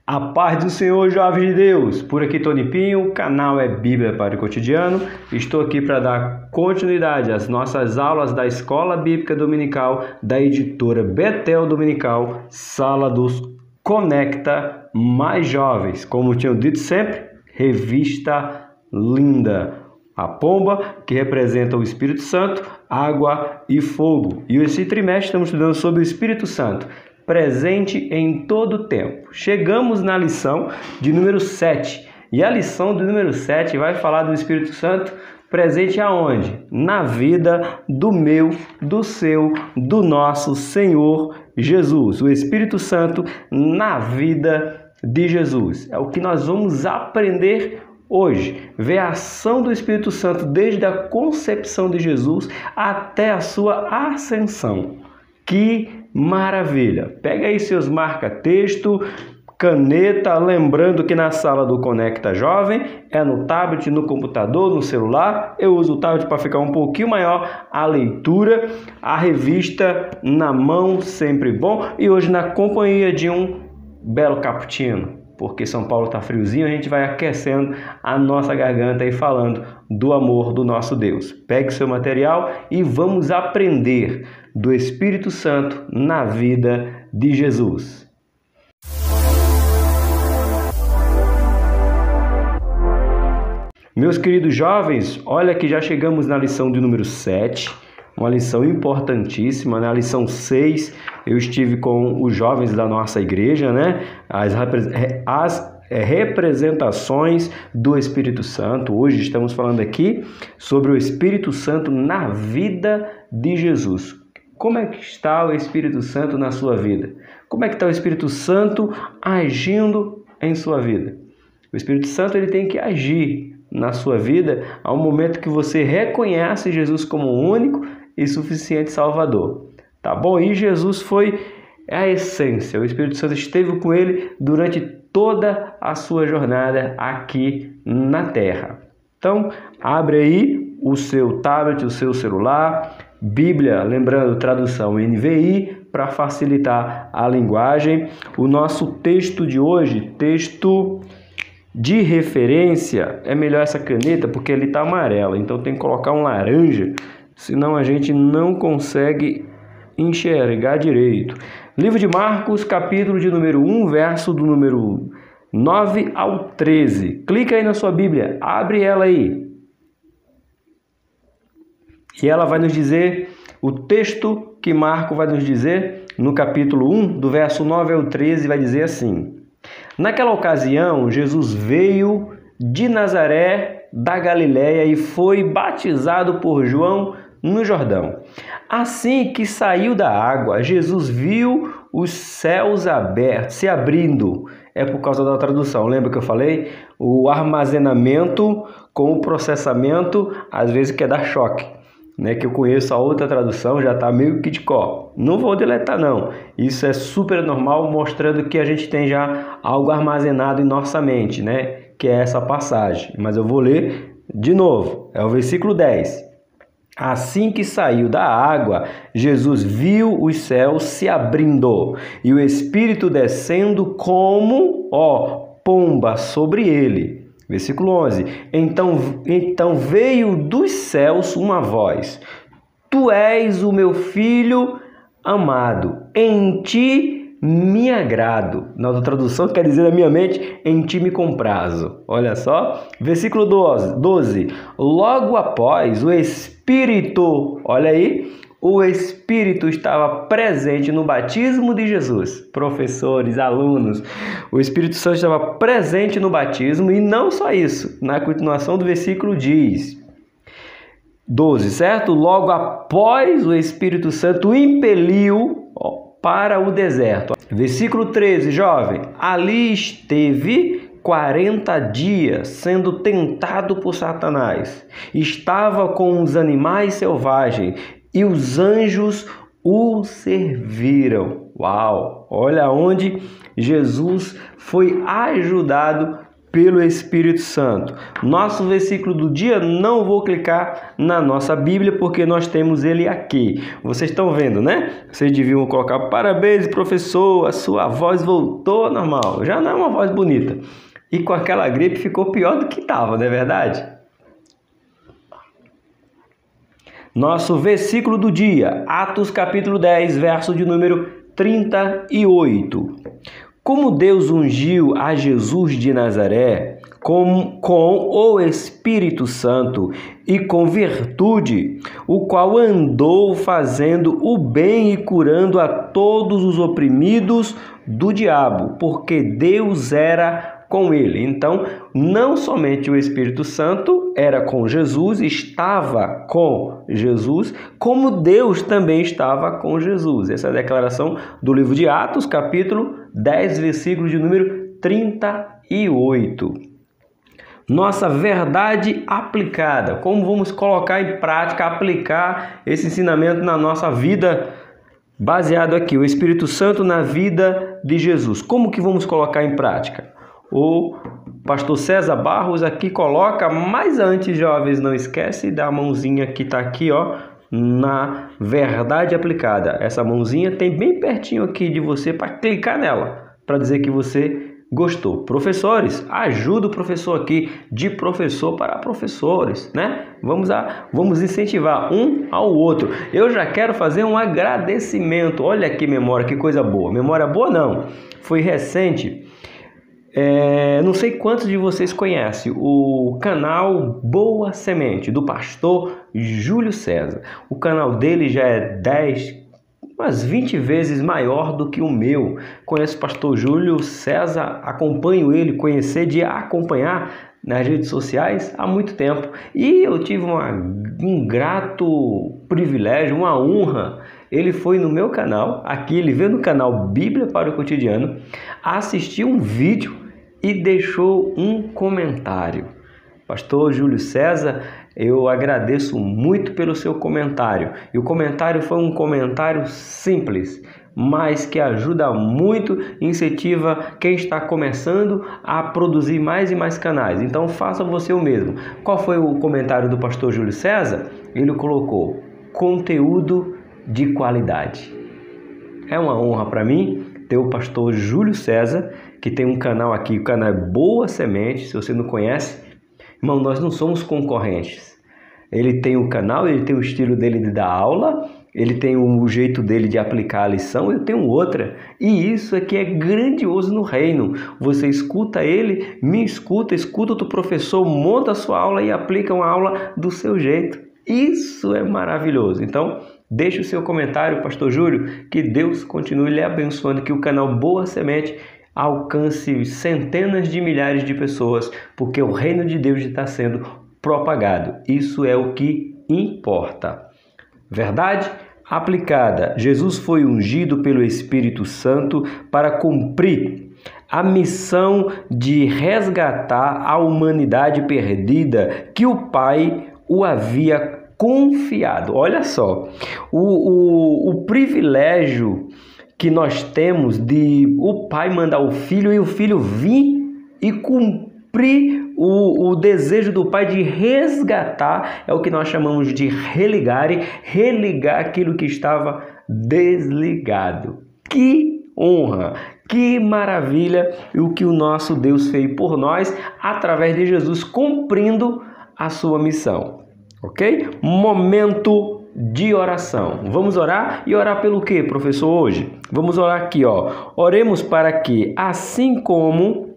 A paz do Senhor, jovens de Deus! Por aqui Tony Pinho, o canal é Bíblia para o Cotidiano. Estou aqui para dar continuidade às nossas aulas da Escola Bíblica Dominical da editora Betel Dominical, Sala dos Conecta Mais Jovens. Como tinham dito sempre, revista linda. A pomba, que representa o Espírito Santo, água e fogo. E esse trimestre estamos estudando sobre o Espírito Santo, presente em todo o tempo. Chegamos na lição de número 7. E a lição do número 7 vai falar do Espírito Santo presente aonde? Na vida do meu, do seu, do nosso Senhor Jesus. O Espírito Santo na vida de Jesus. É o que nós vamos aprender hoje. Ver a ação do Espírito Santo desde a concepção de Jesus até a sua ascensão. Que maravilha! Pega aí seus marca-texto, caneta, lembrando que na sala do Conecta Jovem é no tablet, no computador, no celular. Eu uso o tablet para ficar um pouquinho maior a leitura, a revista na mão, sempre bom. E hoje na companhia de um belo cappuccino, porque São Paulo está friozinho, a gente vai aquecendo a nossa garganta e falando do amor do nosso Deus. Pegue seu material e vamos aprender do Espírito Santo na vida de Jesus. Meus queridos jovens, olha que já chegamos na lição de número 7, uma lição importantíssima. Na lição 6 eu estive com os jovens da nossa igreja, né? As representações do Espírito Santo. Hoje estamos falando aqui sobre o Espírito Santo na vida de Jesus. Como é que está o Espírito Santo na sua vida? Como é que está o Espírito Santo agindo em sua vida? O Espírito Santo ele tem que agir na sua vida ao momento que você reconhece Jesus como o único e suficiente Salvador. Tá bom? E Jesus foi a essência. O Espírito Santo esteve com ele durante toda a sua jornada aqui na Terra. Então, abre aí o seu tablet, o seu celular, Bíblia, lembrando, tradução NVI, para facilitar a linguagem. O nosso texto de hoje, texto de referência, é melhor essa caneta porque ele está amarela, então tem que colocar um laranja, senão a gente não consegue enxergar direito. Livro de Marcos, capítulo de número 1, verso do número 9 ao 13. Clica aí na sua Bíblia, abre ela aí. E ela vai nos dizer, o texto que Marcos vai nos dizer, no capítulo 1, do verso 9 ao 13, vai dizer assim: Naquela ocasião, Jesus veio de Nazaré da Galiléia e foi batizado por João no Jordão. Assim que saiu da água, Jesus viu os céus abertos, se abrindo. É por causa da tradução. Lembra que eu falei? O armazenamento com o processamento, às vezes quer dar choque. Né, que eu conheço a outra tradução, já está meio que de cor. Não vou deletar não. Isso é super normal, mostrando que a gente tem já algo armazenado em nossa mente, né? Que é essa passagem. Mas eu vou ler de novo. É o versículo 10. Assim que saiu da água, Jesus viu os céus se abrindo e o Espírito descendo como, pomba sobre ele. Versículo 11. Então veio dos céus uma voz: Tu és o meu filho amado, em ti me agrado. Na outra tradução quer dizer na minha mente, em ti me comprazo. Olha só. Versículo 12. Logo após o Espírito, olha aí, o Espírito estava presente no batismo de Jesus. Professores, alunos, o Espírito Santo estava presente no batismo e não só isso. Na continuação do versículo diz, 12, certo? Logo após o Espírito Santo impeliu para o deserto. Versículo 13, jovem. Ali esteve 40 dias sendo tentado por Satanás. Estava com os animais selvagens e os anjos o serviram. Uau! Olha onde Jesus foi ajudado pelo Espírito Santo. Nosso versículo do dia, não vou clicar na nossa Bíblia porque nós temos ele aqui. Vocês estão vendo, né? Vocês deviam colocar parabéns, professor, a sua voz voltou ao normal. Já não é uma voz bonita. E com aquela gripe ficou pior do que estava, não é verdade? Nosso versículo do dia, Atos capítulo 10, verso de número 38. Como Deus ungiu a Jesus de Nazaré com o Espírito Santo e com virtude, o qual andou fazendo o bem e curando a todos os oprimidos do diabo, porque Deus era com ele. Então, não somente o Espírito Santo era com Jesus, estava com Jesus, como Deus também estava com Jesus. Essa é a declaração do livro de Atos, capítulo 10, versículo de número 38. Nossa verdade aplicada. Como vamos colocar em prática, aplicar esse ensinamento na nossa vida, baseado aqui, o Espírito Santo na vida de Jesus. Como que vamos colocar em prática? O pastor César Barros aqui coloca, mas antes, jovens, não esquece da mãozinha que está aqui, ó, na verdade aplicada. Essa mãozinha tem bem pertinho aqui de você para clicar nela, para dizer que você gostou. Professores, ajuda o professor aqui, de professor para professores, né? Vamos incentivar um ao outro. Eu já quero fazer um agradecimento. Olha que memória, que coisa boa. Memória boa não, foi recente. Não sei quantos de vocês conhecem o canal Boa Semente, do pastor Júlio César. O canal dele já é umas 20 vezes maior do que o meu. Conheço o pastor Júlio César, acompanho ele, conhecer de acompanhar nas redes sociais há muito tempo. E eu tive um grato privilégio, uma honra. Ele foi no meu canal, aqui ele veio no canal Bíblia para o Cotidiano, assistiu um vídeo e deixou um comentário. Pastor Júlio César, eu agradeço muito pelo seu comentário. E o comentário foi um comentário simples, mas que ajuda muito, incentiva quem está começando a produzir mais e mais canais. Então faça você o mesmo. Qual foi o comentário do pastor Júlio César? Ele colocou: conteúdo de qualidade. É uma honra para mim ter o pastor Júlio César, que tem um canal aqui, o canal é Boa Semente. Se você não conhece, irmão, nós não somos concorrentes. Ele tem o canal, ele tem o estilo dele de dar aula, ele tem o jeito dele de aplicar a lição, eu tenho outra. E isso aqui é grandioso no reino. Você escuta ele, me escuta, escuta o teu professor, monta a sua aula e aplica uma aula do seu jeito. Isso é maravilhoso. Então, deixe o seu comentário, pastor Júlio, que Deus continue lhe abençoando, que o canal Boa Semente alcance centenas de milhares de pessoas, porque o reino de Deus está sendo propagado. Isso é o que importa. Verdade aplicada. Jesus foi ungido pelo Espírito Santo para cumprir a missão de resgatar a humanidade perdida que o Pai o havia confiado. Olha só, o privilégio que nós temos de o Pai mandar o Filho e o Filho vir e cumprir o desejo do Pai de resgatar, é o que nós chamamos de religar aquilo que estava desligado. Que honra, que maravilha o que o nosso Deus fez por nós através de Jesus, cumprindo a sua missão. Ok? Momento de oração. Vamos orar? E orar pelo quê, professor, hoje? Vamos orar aqui, ó. Oremos para que, assim como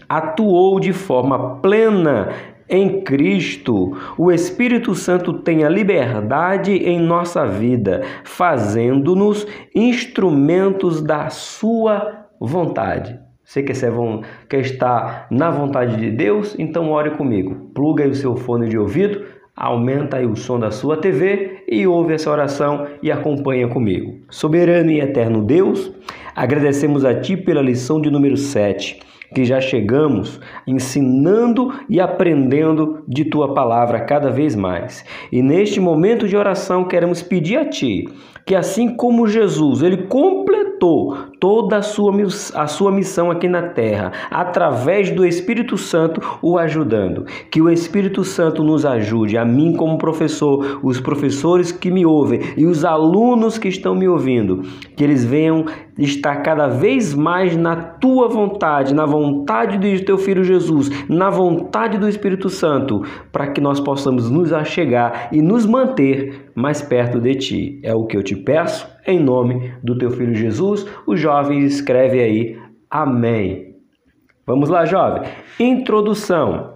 atuou de forma plena em Cristo, o Espírito Santo tenha liberdade em nossa vida, fazendo-nos instrumentos da sua vontade. Você quer estar na vontade de Deus? Então ore comigo. Pluga aí o seu fone de ouvido, aumenta aí o som da sua TV e ouve essa oração e acompanha comigo. Soberano e eterno Deus, agradecemos a Ti pela lição de número 7, que já chegamos ensinando e aprendendo de Tua palavra cada vez mais. E neste momento de oração queremos pedir a Ti que, assim como Jesus, Ele completou completou toda a sua missão aqui na terra, através do Espírito Santo o ajudando. Que o Espírito Santo nos ajude, a mim como professor, os professores que me ouvem e os alunos que estão me ouvindo, que eles venham estar cada vez mais na tua vontade, na vontade do teu Filho Jesus, na vontade do Espírito Santo, para que nós possamos nos achegar e nos manter mais perto de ti. É o que eu te peço, em nome do teu Filho Jesus. O jovem escreve aí, amém. Vamos lá, jovem. Introdução.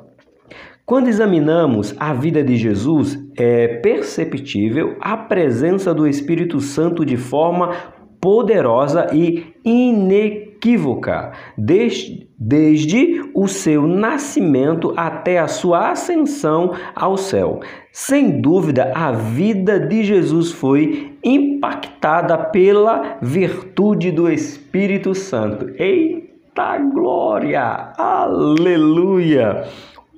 Quando examinamos a vida de Jesus, é perceptível a presença do Espírito Santo de forma poderosa e inequívoca, desde o seu nascimento até a sua ascensão ao céu. Sem dúvida, a vida de Jesus foi impactada pela virtude do Espírito Santo. Eita glória! Aleluia!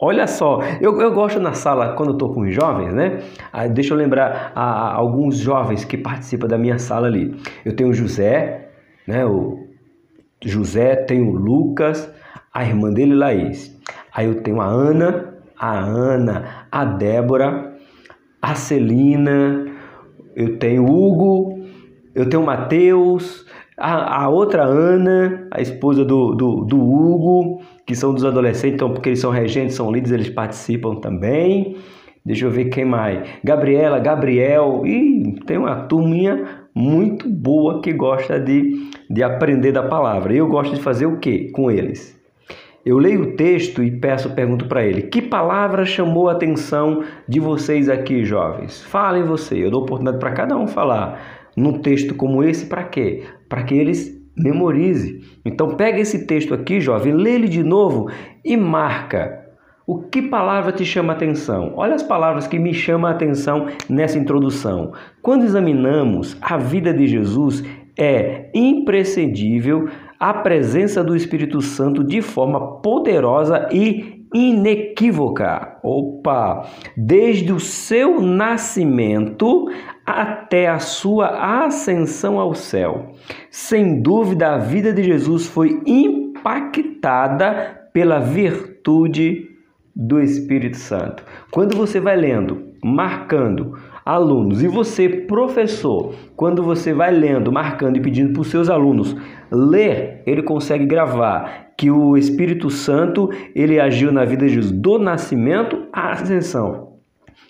Olha só, eu gosto na sala, quando eu estou com os jovens, né? Deixa eu lembrar alguns jovens que participam da minha sala ali. Eu tenho o José, né? O José, tenho o Lucas, a irmã dele, Laís. Aí eu tenho a Ana, a Débora, a Celina, eu tenho o Hugo, eu tenho o Mateus, a outra Ana, a esposa do Hugo, que são dos adolescentes, então, porque eles são regentes, são líderes, eles participam também. Deixa eu ver quem mais. Gabriela, Gabriel, tem uma turminha muito boa que gosta de aprender da palavra. Eu gosto de fazer o quê com eles? Eu leio o texto e pergunto para ele, que palavra chamou a atenção de vocês aqui, jovens? Falem você, eu dou oportunidade para cada um falar. Num texto como esse, para quê? Para que eles memorizem. Então pega esse texto aqui, jovem, lê ele de novo e marca. O que palavra te chama a atenção? Olha as palavras que me chamam a atenção nessa introdução. Quando examinamos a vida de Jesus, é imprescindível a presença do Espírito Santo de forma poderosa e inequívoca. Desde o seu nascimento até a sua ascensão ao céu. Sem dúvida, a vida de Jesus foi impactada pela virtude do Espírito Santo. Quando você vai lendo, marcando alunos, e você, professor, quando você vai lendo, marcando e pedindo para os seus alunos ler, ele consegue gravar que o Espírito Santo, ele agiu na vida de Jesus do nascimento à ascensão.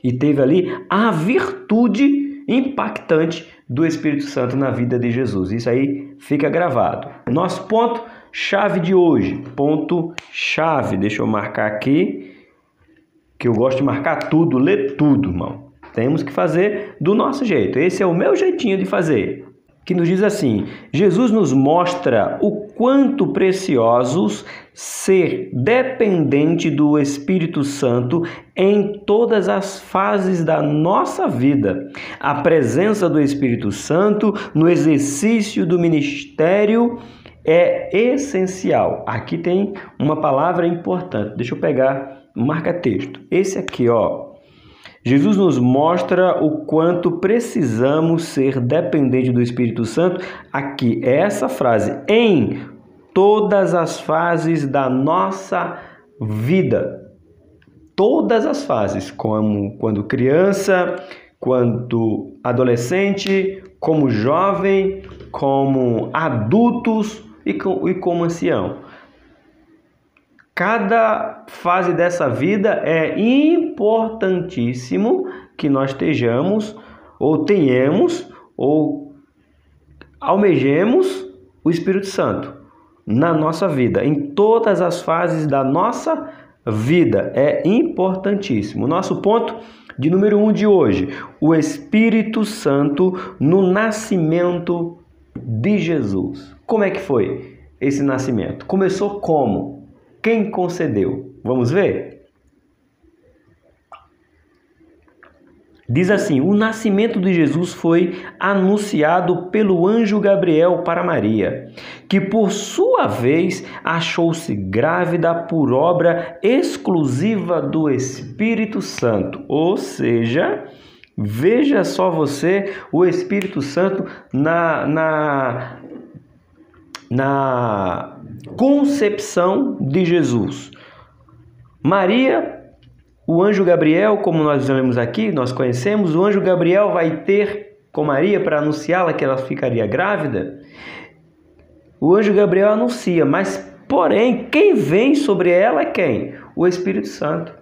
E teve ali a virtude impactante do Espírito Santo na vida de Jesus. Isso aí fica gravado. Nosso ponto-chave de hoje. Ponto-chave. Deixa eu marcar aqui, que eu gosto de marcar tudo, ler tudo, irmão. Temos que fazer do nosso jeito. Esse é o meu jeitinho de fazer. Que nos diz assim, Jesus nos mostra o quanto preciosos ser dependente do Espírito Santo em todas as fases da nossa vida. A presença do Espírito Santo no exercício do ministério é essencial. Aqui tem uma palavra importante. Deixa eu pegar o marca-texto. Esse aqui, ó. Jesus nos mostra o quanto precisamos ser dependentes do Espírito Santo. Aqui é essa frase, em todas as fases da nossa vida. Todas as fases, como quando criança, quando adolescente, como jovem, como adultos e como ancião. Cada fase dessa vida é importantíssimo que nós estejamos, ou tenhamos, ou almejemos o Espírito Santo na nossa vida. Em todas as fases da nossa vida é importantíssimo. Nosso ponto de número 1 de hoje, o Espírito Santo no nascimento de Jesus. Como é que foi esse nascimento? Começou como? Quem concedeu? Vamos ver? Diz assim, o nascimento de Jesus foi anunciado pelo anjo Gabriel para Maria, que por sua vez achou-se grávida por obra exclusiva do Espírito Santo. Ou seja, veja só você, o Espírito Santo na concepção de Jesus. Maria, o anjo Gabriel, como nós lemos aqui, nós conhecemos, o anjo Gabriel vai ter com Maria para anunciá-la que ela ficaria grávida. O anjo Gabriel anuncia, mas porém, quem vem sobre ela é quem? O Espírito Santo.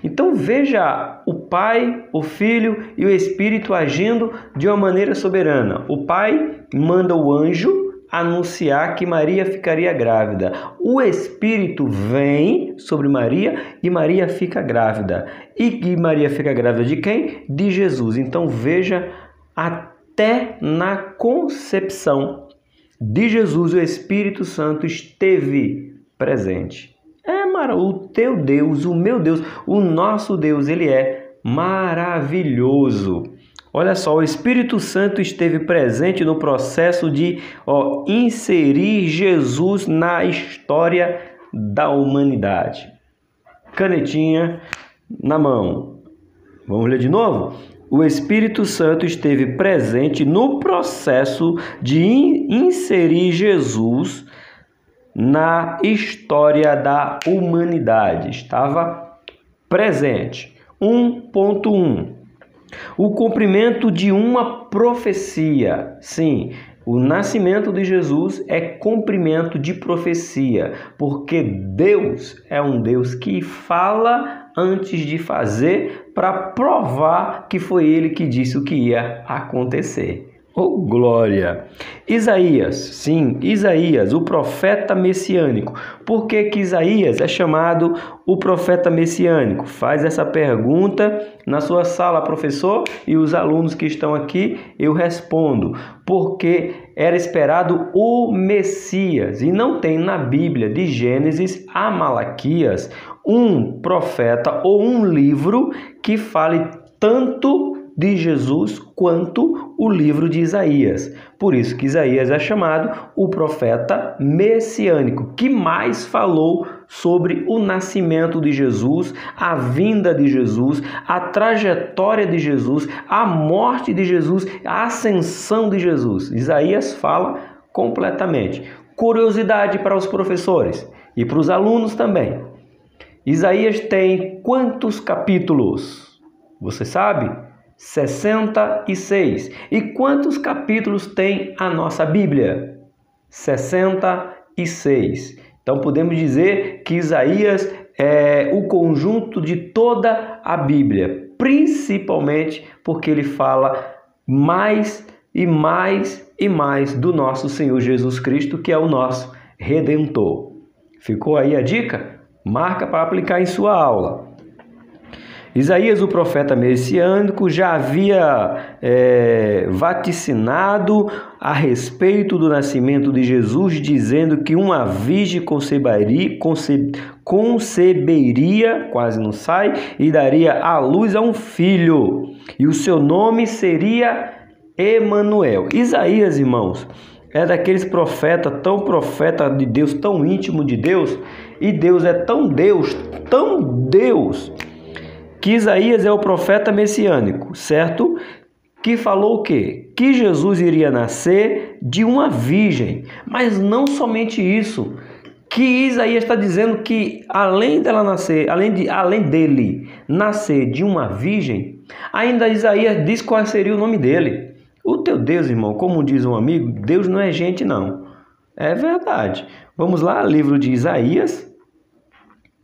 Então veja o Pai, o Filho e o Espírito agindo de uma maneira soberana. O Pai manda o anjo anunciar que Maria ficaria grávida. O Espírito vem sobre Maria e Maria fica grávida. E Maria fica grávida de quem? De Jesus. Então veja, até na concepção de Jesus o Espírito Santo esteve presente. O teu Deus, o meu Deus, o nosso Deus, ele é maravilhoso. Olha só, o Espírito Santo esteve presente no processo de inserir Jesus na história da humanidade. Canetinha na mão. Vamos ler de novo? O Espírito Santo esteve presente no processo de inserir Jesus na história da humanidade. Estava presente. 1.1. O cumprimento de uma profecia. Sim, o nascimento de Jesus é cumprimento de profecia, porque Deus é um Deus que fala antes de fazer para provar que foi Ele que disse o que ia acontecer. Oh, glória! Isaías, sim, Isaías, o profeta messiânico. Por que que Isaías é chamado o profeta messiânico? Faz essa pergunta na sua sala, professor, e os alunos que estão aqui, eu respondo. Porque era esperado o Messias, e não tem na Bíblia, de Gênesis a Malaquias, um profeta ou um livro que fale tanto de Jesus quanto o livro de Isaías. Por isso que Isaías é chamado o profeta messiânico, que mais falou sobre o nascimento de Jesus, a vinda de Jesus, a trajetória de Jesus, a morte de Jesus, a ascensão de Jesus. Isaías fala completamente. Curiosidade para os professores e para os alunos também. Isaías tem quantos capítulos? Você sabe? 66. E quantos capítulos tem a nossa Bíblia? 66. Então podemos dizer que Isaías é o conjunto de toda a Bíblia, principalmente porque ele fala mais e mais e mais do nosso Senhor Jesus Cristo, que é o nosso Redentor. Ficou aí a dica? Marca para aplicar em sua aula. Isaías, o profeta messiânico, já havia vaticinado a respeito do nascimento de Jesus, dizendo que uma virgem conceberia, quase não sai, e daria à luz a um filho, e o seu nome seria Emanuel. Isaías, irmãos, é daqueles profetas, tão profeta de Deus, tão íntimo de Deus, e Deus é tão Deus, que Isaías é o profeta messiânico, certo? Que falou o quê? Que Jesus iria nascer de uma virgem. Mas não somente isso. Que Isaías está dizendo que além dela nascer, além dele nascer de uma virgem, ainda Isaías diz qual seria o nome dele. O teu Deus, irmão, como diz um amigo, Deus não é gente, não. É verdade. Vamos lá, livro de Isaías.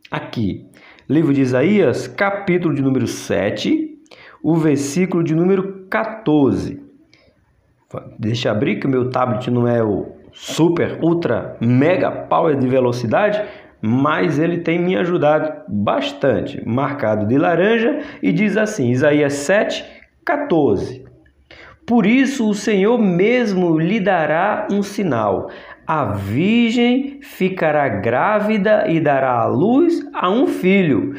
Aqui. Livro de Isaías, capítulo de número 7, o versículo de número 14. Deixa eu abrir que o meu tablet não é o super, ultra, mega power de velocidade, mas ele tem me ajudado bastante. Marcado de laranja e diz assim, Isaías 7, 14. Por isso o Senhor mesmo lhe dará um sinal. A virgem ficará grávida e dará à luz a um filho,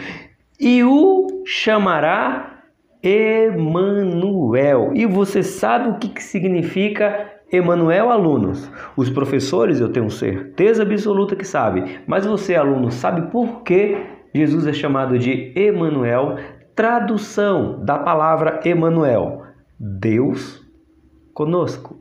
e o chamará Emanuel. E você sabe o que significa Emanuel, alunos? Os professores, eu tenho certeza absoluta que sabem, mas você, aluno, sabe por que Jesus é chamado de Emanuel? Tradução da palavra Emanuel: Deus conosco.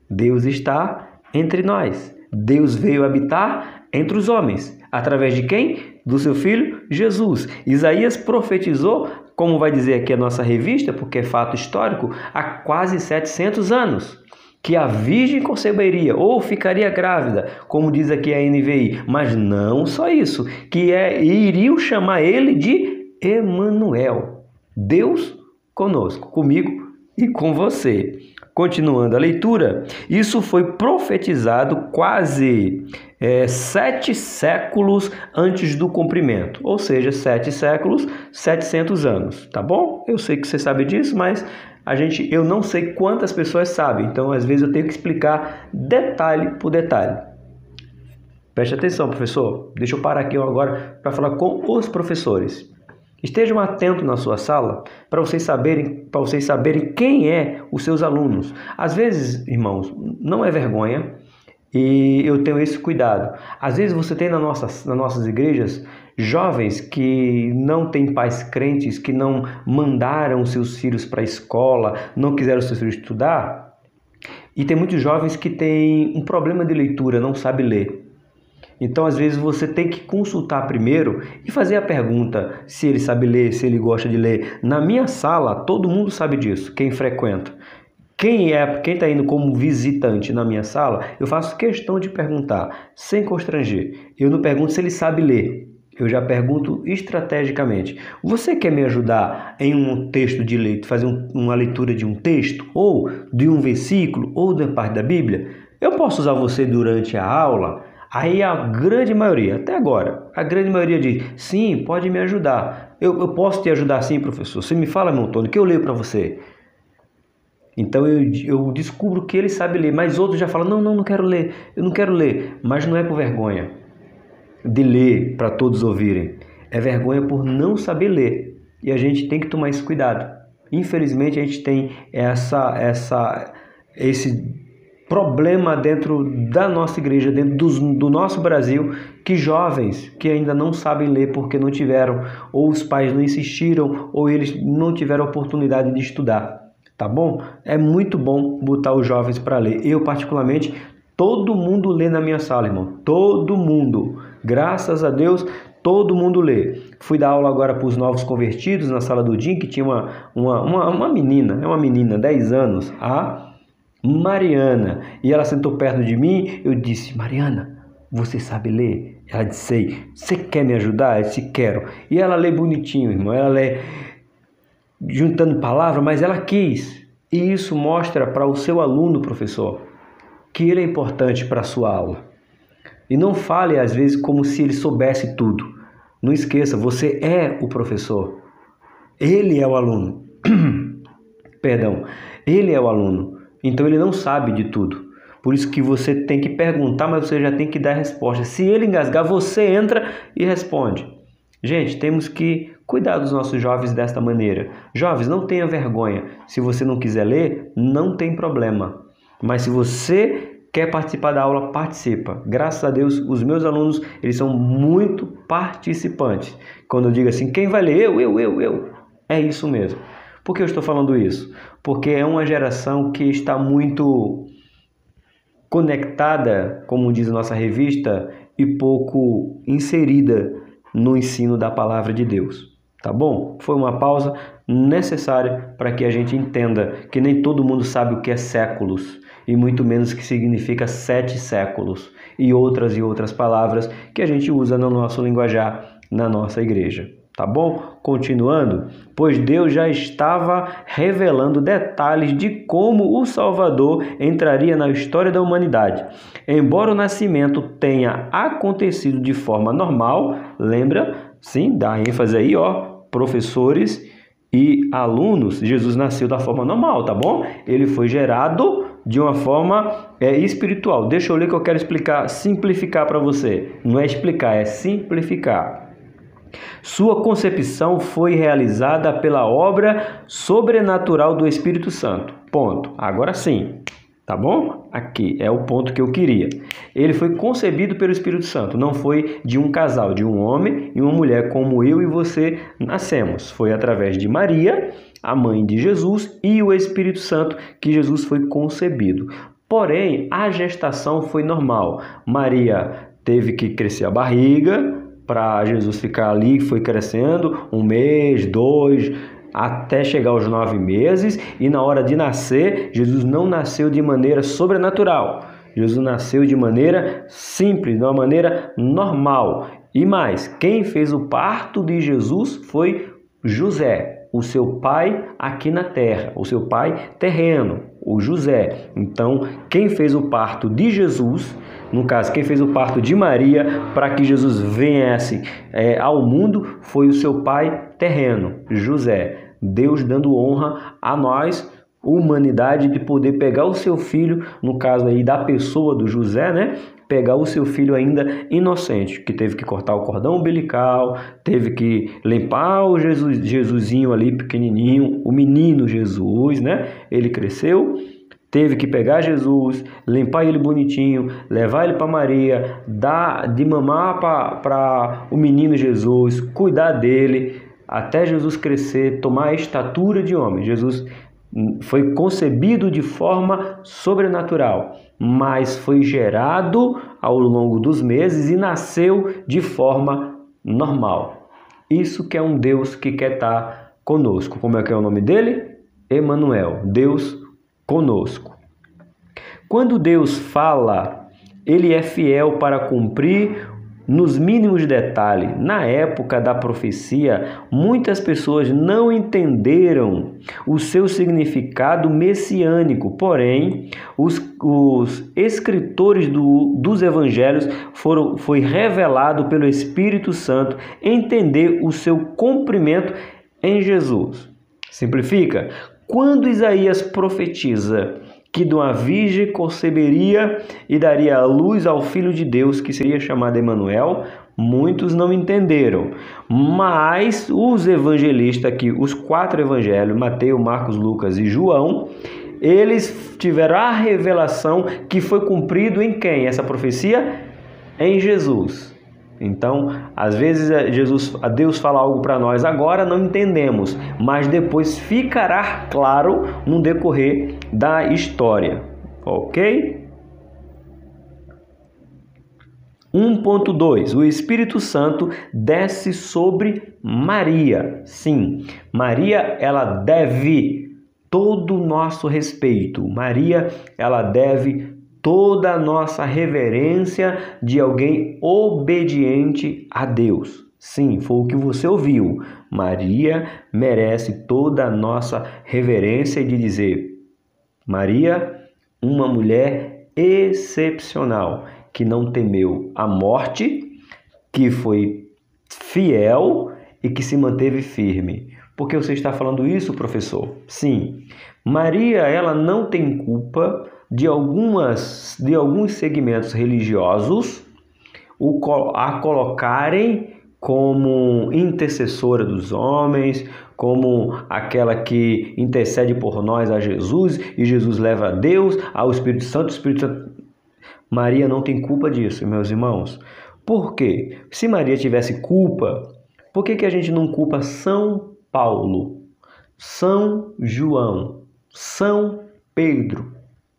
Deus está entre nós. Deus veio habitar entre os homens. Através de quem? Do seu Filho Jesus. Isaías profetizou, como vai dizer aqui a nossa revista, porque é fato histórico, há quase 700 anos, que a virgem conceberia ou ficaria grávida, como diz aqui a NVI. Mas não só isso, que iriam chamar ele de Emanuel, Deus conosco, comigo e com você. Continuando a leitura, isso foi profetizado quase 7 séculos antes do cumprimento, ou seja, 7 séculos, 700 anos, tá bom? Eu sei que você sabe disso, mas eu não sei quantas pessoas sabem, então às vezes eu tenho que explicar detalhe por detalhe. Preste atenção, professor. Deixa eu parar aqui agora para falar com os professores. Estejam atentos na sua sala para vocês saberem quem é os seus alunos. Às vezes, irmãos, não é vergonha e eu tenho esse cuidado. Às vezes você tem nas nossas igrejas jovens que não têm pais crentes, que não mandaram seus filhos para a escola, não quiseram seus filhos estudar. E tem muitos jovens que têm um problema de leitura, não sabem ler. Então, às vezes, você tem que consultar primeiro e fazer a pergunta se ele sabe ler, se ele gosta de ler. Na minha sala, todo mundo sabe disso, quem frequenta. Quem está indo como visitante na minha sala, eu faço questão de perguntar, sem constranger. Eu não pergunto se ele sabe ler, eu já pergunto estrategicamente. Você quer me ajudar em um texto de leitura, fazer uma leitura de um texto, ou de um versículo, ou de uma parte da Bíblia? Eu posso usar você durante a aula? Aí a grande maioria, até agora, a grande maioria diz, sim, pode me ajudar. Eu posso te ajudar sim, professor. Você me fala, meu Antônio, que eu leio para você. Então eu descubro que ele sabe ler, mas outros já falam, não quero ler, eu não quero ler. Mas não é por vergonha de esse para todos ouvirem. É vergonha por não saber ler. E a gente tem que tomar esse cuidado. Infelizmente a gente tem esse problema dentro da nossa igreja, dentro do nosso Brasil, que jovens que ainda não sabem ler porque não tiveram, ou os pais não insistiram, ou eles não tiveram oportunidade de estudar, tá bom? É muito bom botar os jovens para ler. Eu, particularmente, todo mundo lê na minha sala, irmão. Todo mundo. Graças a Deus, todo mundo lê. Fui dar aula agora para os novos convertidos na sala do DIM, que tinha uma menina, 10 anos, a Mariana, e ela sentou perto de mim. Eu disse, Mariana, você sabe ler? Ela disse, sei. Você quer me ajudar? Eu disse, quero. E ela lê bonitinho, irmão, ela lê juntando palavras, mas ela quis. E isso mostra para o seu aluno, professor, que ele é importante para a sua aula. E não fale às vezes como se ele soubesse tudo. Não esqueça, você é o professor, ele é o aluno. Perdão, ele é o aluno. Então ele não sabe de tudo. Por isso que você tem que perguntar, mas você já tem que dar a resposta. Se ele engasgar, você entra e responde. Gente, temos que cuidar dos nossos jovens desta maneira. Jovens, não tenha vergonha. Se você não quiser ler, não tem problema. Mas se você quer participar da aula, participa. Graças a Deus, os meus alunos, eles são muito participantes. Quando eu digo assim, quem vai ler? Eu. É isso mesmo. Por que eu estou falando isso? Porque é uma geração que está muito conectada, como diz a nossa revista, e pouco inserida no ensino da palavra de Deus. Tá bom? Foi uma pausa necessária para que a gente entenda que nem todo mundo sabe o que é séculos, e muito menos o que significa 7 séculos, e outras palavras que a gente usa no nosso linguajar, na nossa igreja. Tá bom? Continuando, pois Deus já estava revelando detalhes de como o Salvador entraria na história da humanidade. Embora o nascimento tenha acontecido de forma normal, lembra? Sim, dá ênfase aí, professores e alunos, Jesus nasceu da forma normal, tá bom? Ele foi gerado de uma forma espiritual. Deixa eu ler que eu quero simplificar para você. Não é explicar, é simplificar. Sua concepção foi realizada pela obra sobrenatural do Espírito Santo. Ponto. Agora sim. Tá bom? Aqui é o ponto que eu queria. Ele foi concebido pelo Espírito Santo. Não foi de um casal, de um homem e uma mulher como eu e você nascemos. Foi através de Maria, a mãe de Jesus, e o Espírito Santo que Jesus foi concebido. Porém, a gestação foi normal. Maria teve que crescer a barriga para Jesus ficar ali, foi crescendo 1 mês, 2, até chegar aos 9 meses. E na hora de nascer, Jesus não nasceu de maneira sobrenatural. Jesus nasceu de maneira simples, de uma maneira normal. E mais, quem fez o parto de Jesus foi José, o seu pai aqui na terra, o seu pai terreno, o José. Então, quem fez o parto de Jesus, no caso, quem fez o parto de Maria para que Jesus viesse ao mundo, foi o seu pai terreno, José. Deus dando honra a nós, humanidade, de poder pegar o seu filho, no caso aí da pessoa do José, né? Pegar o seu filho ainda inocente, que teve que cortar o cordão umbilical, teve que limpar o Jesusinho ali pequenininho, o menino Jesus, né? Ele cresceu, teve que pegar Jesus, limpar ele bonitinho, levar ele para Maria, dar de mamar para o menino Jesus, cuidar dele, até Jesus crescer, tomar a estatura de homem. Jesus foi concebido de forma sobrenatural, mas foi gerado ao longo dos meses e nasceu de forma normal. Isso que é um Deus que quer estar conosco. Como é que é o nome dele? Emanuel, Deus conosco. Quando Deus fala, ele é fiel para cumprir nos mínimos detalhes. Na época da profecia, muitas pessoas não entenderam o seu significado messiânico, porém, os escritores dos evangelhos foi revelado pelo Espírito Santo entender o seu cumprimento em Jesus. Simplifica. Quando Isaías profetiza que de uma virgem conceberia e daria à luz ao Filho de Deus, que seria chamado Emanuel, muitos não entenderam. Mas os evangelistas aqui, os 4 evangelhos, Mateus, Marcos, Lucas e João, eles tiveram a revelação que foi cumprido em quem? Essa profecia? Em Jesus. Então, às vezes Deus fala algo para nós agora, não entendemos, mas depois ficará claro no decorrer da história, ok? 1.2. O Espírito Santo desce sobre Maria. Sim, Maria, ela deve todo o nosso respeito. Maria, ela deve toda a nossa reverência de alguém obediente a Deus. Sim, foi o que você ouviu. Maria merece toda a nossa reverência de dizer: Maria, uma mulher excepcional, que não temeu a morte, que foi fiel e que se manteve firme. Por que você está falando isso, professor? Sim, Maria, ela não tem culpa de alguns segmentos religiosos a colocarem como intercessora dos homens, como aquela que intercede por nós a Jesus, e Jesus leva a Deus, ao Espírito Santo, o Espírito Santo. Maria não tem culpa disso, meus irmãos. Por quê? Se Maria tivesse culpa, por que a gente não culpa São Paulo, São João, São Pedro,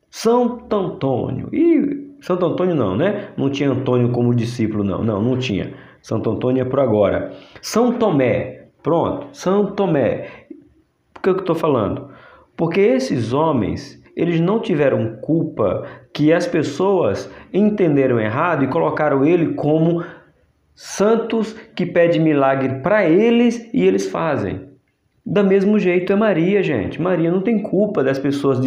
Santo Antônio? E Santo Antônio não, né? Não tinha Antônio como discípulo, não tinha. Santo Antônio é por agora. São Tomé, pronto, São Tomé. Por que eu estou falando? Porque esses homens, eles não tiveram culpa que as pessoas entenderam errado e colocaram ele como santos que pedem milagre para eles e eles fazem. Do mesmo jeito é Maria, gente. Maria não tem culpa das pessoas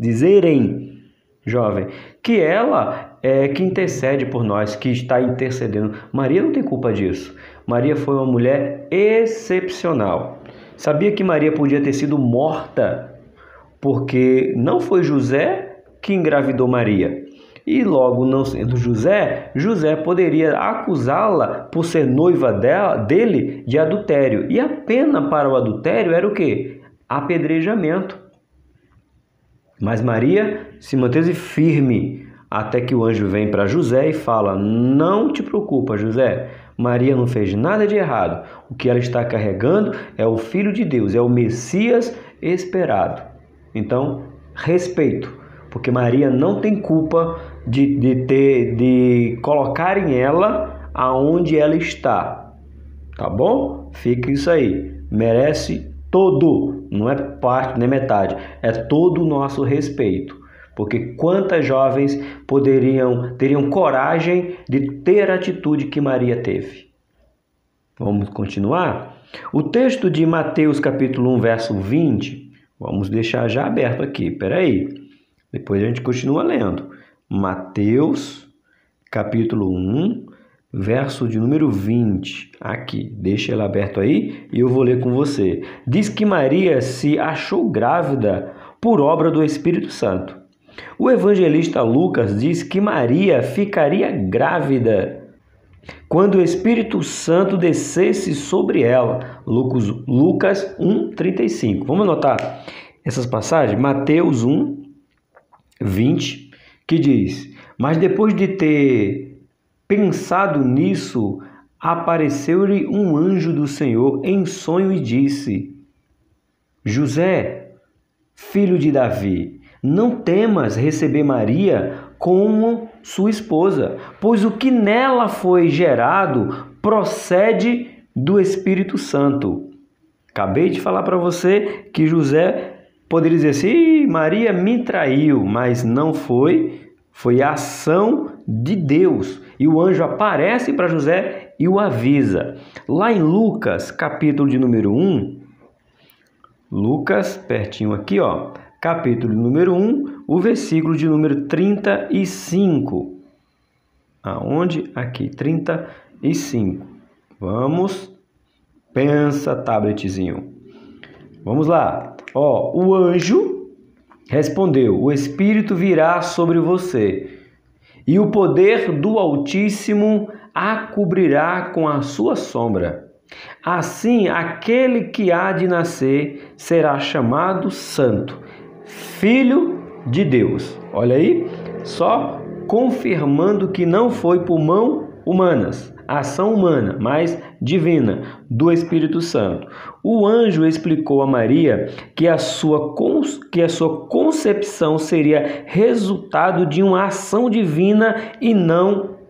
dizerem, jovem, que ela é que intercede por nós, que está intercedendo. Maria não tem culpa disso. Maria foi uma mulher excepcional. Sabia que Maria podia ter sido morta porque não foi José que engravidou Maria. E logo, não sendo José poderia acusá-la por ser noiva dele de adultério. E a pena para o adultério era o quê? Apedrejamento. Mas Maria se manteve firme até que o anjo vem para José e fala: não te preocupa, José. Maria não fez nada de errado. O que ela está carregando é o Filho de Deus, é o Messias esperado. Então, respeito. porque Maria não tem culpa de colocarem ela aonde ela está, tá bom? Fica isso aí, merece todo, não é parte nem metade, é todo o nosso respeito, porque quantas jovens teriam coragem de ter a atitude que Maria teve? Vamos continuar? O texto de Mateus capítulo 1, verso 20, vamos deixar já aberto aqui, peraí, depois a gente continua lendo. Mateus capítulo 1, verso de número 20, aqui, deixa ele aberto aí e eu vou ler com você. Diz que Maria se achou grávida por obra do Espírito Santo. O evangelista Lucas diz que Maria ficaria grávida quando o Espírito Santo descesse sobre ela. Lucas 1:35. Vamos anotar essas passagens? Mateus 1, 20, que diz: mas depois de ter pensado nisso, apareceu-lhe um anjo do Senhor em sonho e disse: José, filho de Davi, não temas receber Maria como sua esposa, pois o que nela foi gerado procede do Espírito Santo. Acabei de falar para você que José poderia dizer assim: Maria me traiu, mas não foi, foi a ação de Deus. E o anjo aparece para José e o avisa. Lá em Lucas, capítulo de número 1, Lucas, pertinho aqui, ó, capítulo número 1, o versículo de número 35. Aonde? Aqui, 35. Vamos. Pensa, tabletzinho. Vamos lá. Ó, o anjo respondeu: o Espírito virá sobre você, e o poder do Altíssimo a cobrirá com a sua sombra. Assim, aquele que há de nascer será chamado Santo, Filho de Deus. Olha aí, só confirmando que não foi por mão humanas, ação humana, mas divina, do Espírito Santo. O anjo explicou a Maria que a sua concepção seria resultado de uma ação divina e não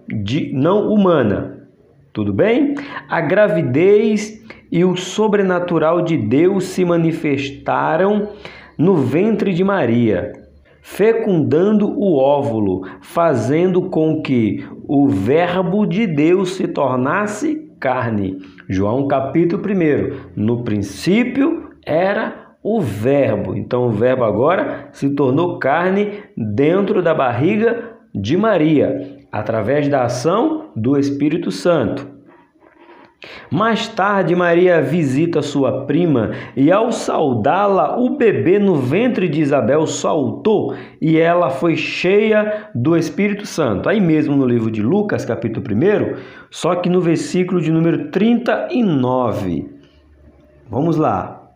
humana. Tudo bem? A gravidez e o sobrenatural de Deus se manifestaram no ventre de Maria, fecundando o óvulo, fazendo com que o Verbo de Deus se tornasse carne. João capítulo 1. No princípio era o Verbo. Então o Verbo agora se tornou carne dentro da barriga de Maria, através da ação do Espírito Santo. Mais tarde, Maria visita sua prima e, ao saudá-la, o bebê no ventre de Isabel saltou e ela foi cheia do Espírito Santo. Aí mesmo no livro de Lucas, capítulo 1, só que no versículo de número 39. Vamos lá.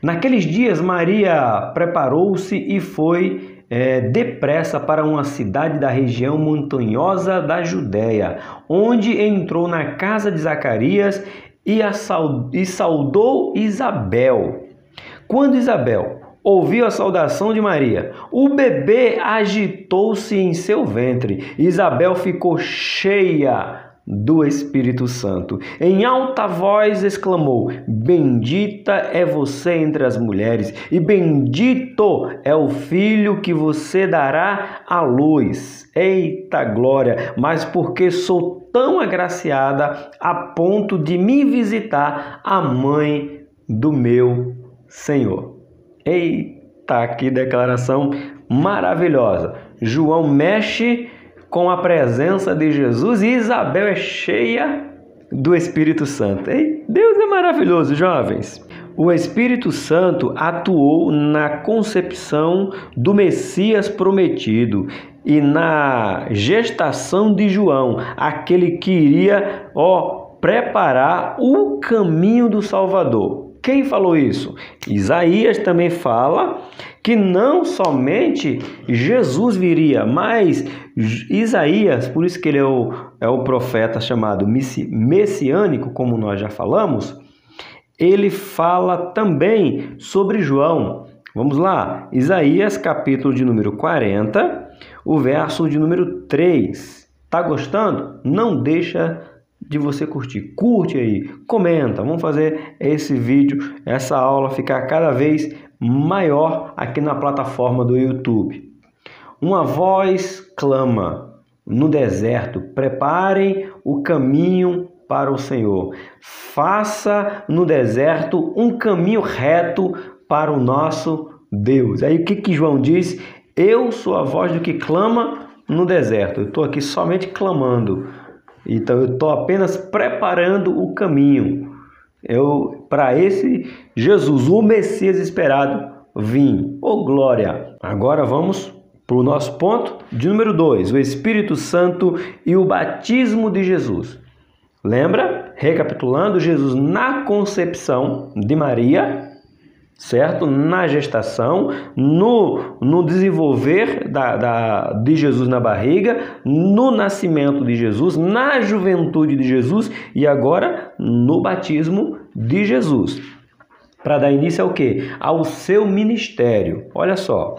Naqueles dias, Maria preparou-se e foi depressa para uma cidade da região montanhosa da Judéia, onde entrou na casa de Zacarias e saudou Isabel. Quando Isabel ouviu a saudação de Maria, o bebê agitou-se em seu ventre. Isabel ficou cheia do Espírito Santo. Em alta voz exclamou: bendita é você entre as mulheres, e bendito é o filho que você dará à luz. Eita glória! Mas porque sou tão agraciada a ponto de me visitar a mãe do meu Senhor. Eita, que declaração maravilhosa! João mexe com a presença de Jesus e Isabel é cheia do Espírito Santo. Ei, Deus é maravilhoso, jovens. O Espírito Santo atuou na concepção do Messias prometido e na gestação de João, aquele que iria preparar o caminho do Salvador. Quem falou isso? Isaías também fala que não somente Jesus viria, mas Isaías, por isso que ele é o profeta chamado messiânico, como nós já falamos, ele fala também sobre João. Vamos lá, Isaías capítulo de número 40, o verso de número 3. Tá gostando? Não deixa de você curtir. Curte aí, comenta. Vamos fazer esse vídeo, essa aula ficar cada vez maior aqui na plataforma do YouTube. Uma voz clama no deserto: preparem o caminho para o Senhor. Faça no deserto um caminho reto para o nosso Deus. Aí o que João diz? Eu sou a voz do que clama no deserto. Eu estou aqui somente clamando. Então eu estou apenas preparando o caminho. Para esse Jesus, o Messias esperado, vim. Oh glória! Agora vamos para o nosso ponto de número 2, o Espírito Santo e o batismo de Jesus. Lembra? Recapitulando, Jesus na concepção de Maria, certo? Na gestação, no desenvolver de Jesus na barriga, no nascimento de Jesus, na juventude de Jesus e agora no batismo de Jesus. Para dar início ao quê? Ao seu ministério. Olha só.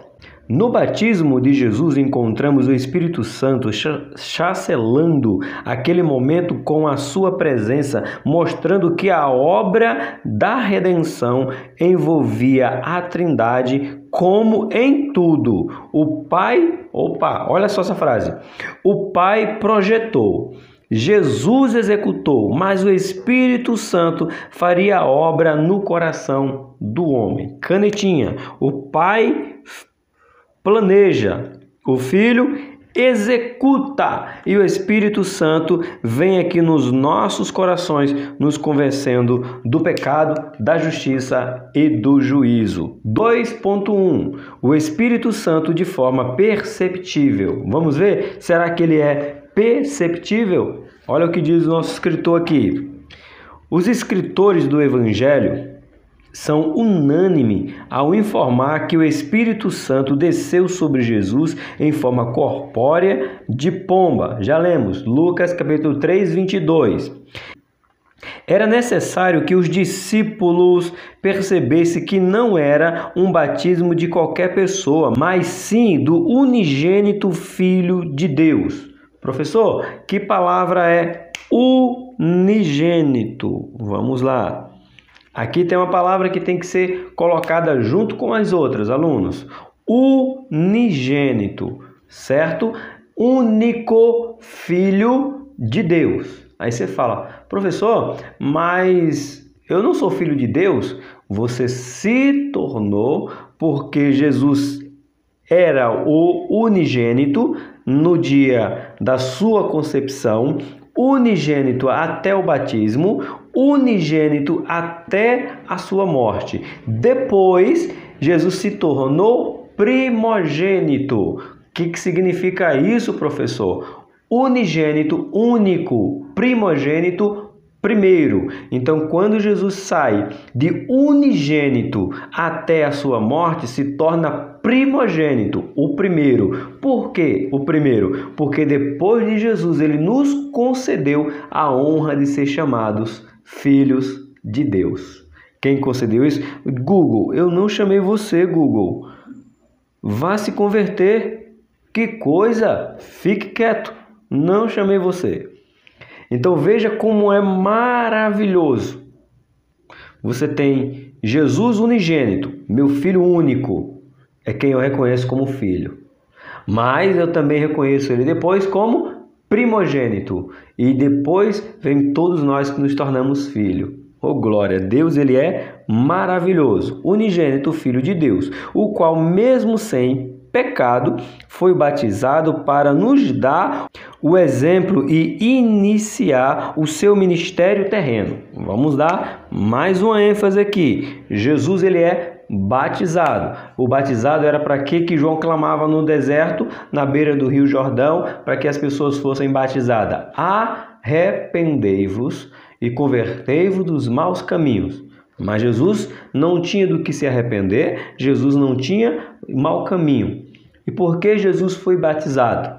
No batismo de Jesus encontramos o Espírito Santo chancelando aquele momento com a sua presença, mostrando que a obra da redenção envolvia a Trindade como em tudo. O Pai, olha só essa frase, o Pai projetou, Jesus executou, mas o Espírito Santo faria a obra no coração do homem. Canetinha, o Pai planeja, o Filho executa e o Espírito Santo vem aqui nos nossos corações, nos convencendo do pecado, da justiça e do juízo. 2.1. O Espírito Santo de forma perceptível. Vamos ver? Será que ele é perceptível? Olha o que diz o nosso escritor aqui. Os escritores do Evangelho são unânimes ao informar que o Espírito Santo desceu sobre Jesus em forma corpórea de pomba. Já lemos, Lucas capítulo 3, 22. Era necessário que os discípulos percebessem que não era um batismo de qualquer pessoa, mas sim do unigênito Filho de Deus. Professor, que palavra é unigênito? Vamos lá. Aqui tem uma palavra que tem que ser colocada junto com as outras, alunos. Unigênito, certo? Único Filho de Deus. Aí você fala, professor, mas eu não sou filho de Deus? Você se tornou porque Jesus era o unigênito no dia da sua concepção, unigênito até o batismo, unigênito até a sua morte. Depois, Jesus se tornou primogênito. O que significa isso, professor? Unigênito, único, primogênito, primeiro. Então, quando Jesus sai de unigênito até a sua morte, se torna primogênito, o primeiro. Por quê o primeiro? Porque depois de Jesus, ele nos concedeu a honra de ser chamados filhos de Deus. Quem concedeu isso? Google. Eu não chamei você, Google. Vá se converter. Que coisa! Fique quieto. Não chamei você. Então veja como é maravilhoso. Você tem Jesus unigênito, meu filho único, é quem eu reconheço como filho. Mas eu também reconheço ele depois como primogênito. E depois vem todos nós que nos tornamos filho. Oh glória, Deus ele é maravilhoso, unigênito Filho de Deus, o qual mesmo sem pecado foi batizado para nos dar o exemplo e iniciar o seu ministério terreno. Vamos dar mais uma ênfase aqui. Jesus ele é batizado. O batizado era para que João clamava no deserto, na beira do Rio Jordão, para que as pessoas fossem batizadas. Arrependei-vos e convertei-vos dos maus caminhos. Mas Jesus não tinha do que se arrepender, Jesus não tinha mau caminho. E por que Jesus foi batizado?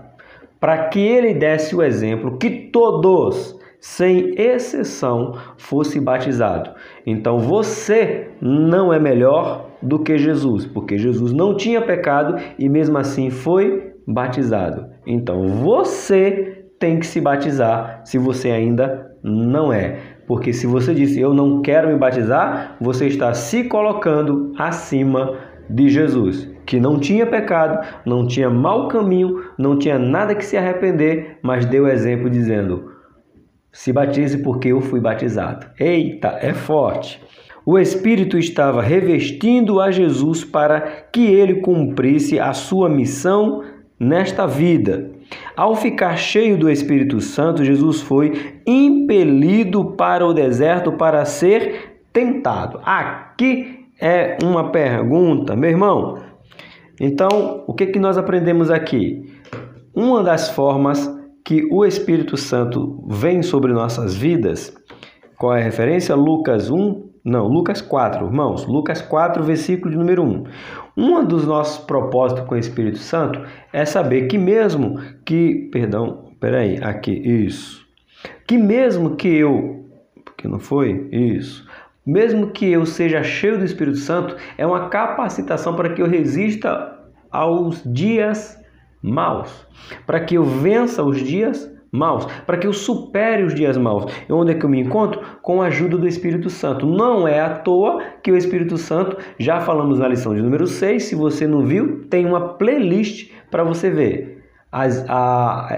Para que ele desse o exemplo que todos sem exceção, fosse batizado. Então você não é melhor do que Jesus, porque Jesus não tinha pecado e mesmo assim foi batizado. Então você tem que se batizar se você ainda não é. Porque se você disse, eu não quero me batizar, você está se colocando acima de Jesus, que não tinha pecado, não tinha mau caminho, não tinha nada que se arrepender, mas deu exemplo dizendo, se batize porque eu fui batizado. Eita, é forte. O Espírito estava revestindo a Jesus para que ele cumprisse a sua missão nesta vida. Ao ficar cheio do Espírito Santo, Jesus foi impelido para o deserto para ser tentado. Aqui é uma pergunta, meu irmão. Então, o que nós aprendemos aqui? Uma das formas que o Espírito Santo vem sobre nossas vidas, qual é a referência? Lucas 4, irmãos. Lucas 4, versículo de número 1. Um dos nossos propósitos com o Espírito Santo é saber que mesmo que... Mesmo que eu seja cheio do Espírito Santo, é uma capacitação para que eu resista aos dias maus, para que eu vença os dias maus, para que eu supere os dias maus. E onde é que eu me encontro? Com a ajuda do Espírito Santo. Não é à toa que o Espírito Santo, já falamos na lição de número 6, se você não viu, tem uma playlist para você ver. As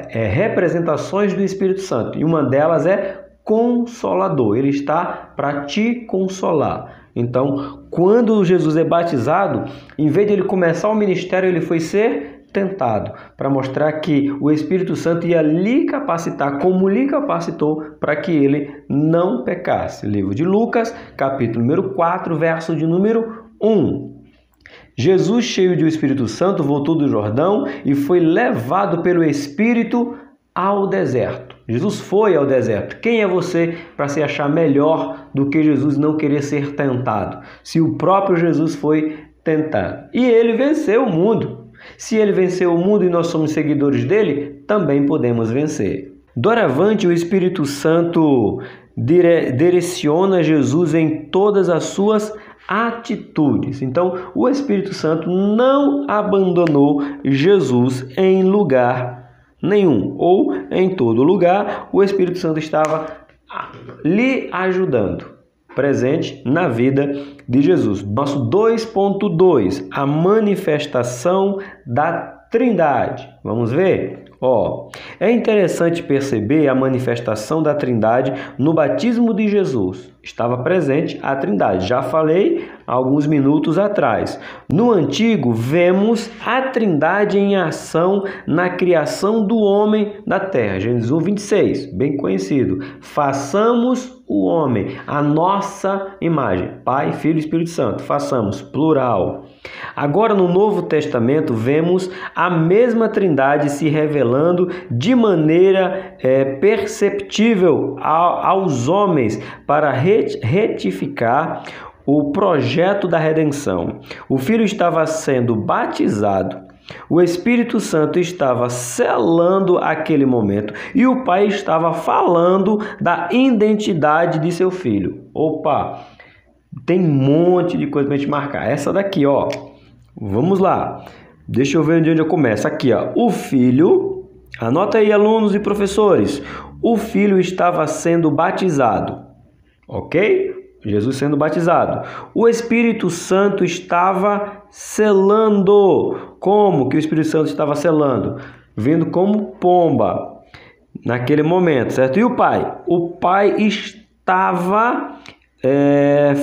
representações do Espírito Santo. E uma delas é Consolador. Ele está para te consolar. Então, quando Jesus é batizado, em vez de ele começar o ministério, ele foi ser tentado, para mostrar que o Espírito Santo ia lhe capacitar, como lhe capacitou, para que ele não pecasse. Livro de Lucas, capítulo número 4, verso de número 1. Jesus, cheio do Espírito Santo, voltou do Jordão e foi levado pelo Espírito ao deserto. Jesus foi ao deserto. Quem é você para se achar melhor do que Jesus e não querer ser tentado? Se o próprio Jesus foi tentado. E ele venceu o mundo. Se ele venceu o mundo e nós somos seguidores dele, também podemos vencer. Doravante, o Espírito Santo direciona Jesus em todas as suas atitudes. Então, o Espírito Santo não abandonou Jesus em lugar nenhum, ou em todo lugar, o Espírito Santo estava lhe ajudando, presente na vida de Jesus. Nosso 2.2, a manifestação da Trindade. Vamos ver? É interessante perceber a manifestação da Trindade no batismo de Jesus. Estava presente a Trindade. Já falei alguns minutos atrás. No Antigo, vemos a Trindade em ação na criação do homem da terra. Gênesis 1:26, bem conhecido. Façamos o homem, a nossa imagem. Pai, Filho e Espírito Santo. Façamos, plural. Agora, no Novo Testamento, vemos a mesma Trindade se revelando de maneira perceptível aos homens para retificar o projeto da redenção. O Filho estava sendo batizado, o Espírito Santo estava selando aquele momento e o Pai estava falando da identidade de seu Filho. Opa! Tem um monte de coisa para a gente marcar. Essa daqui, vamos lá. Deixa eu ver onde eu começo. Aqui, o Filho, anota aí, alunos e professores. O Filho estava sendo batizado, ok? Jesus sendo batizado. O Espírito Santo estava selando. Como que o Espírito Santo estava selando? Vindo como pomba naquele momento, certo? E o Pai? O Pai estava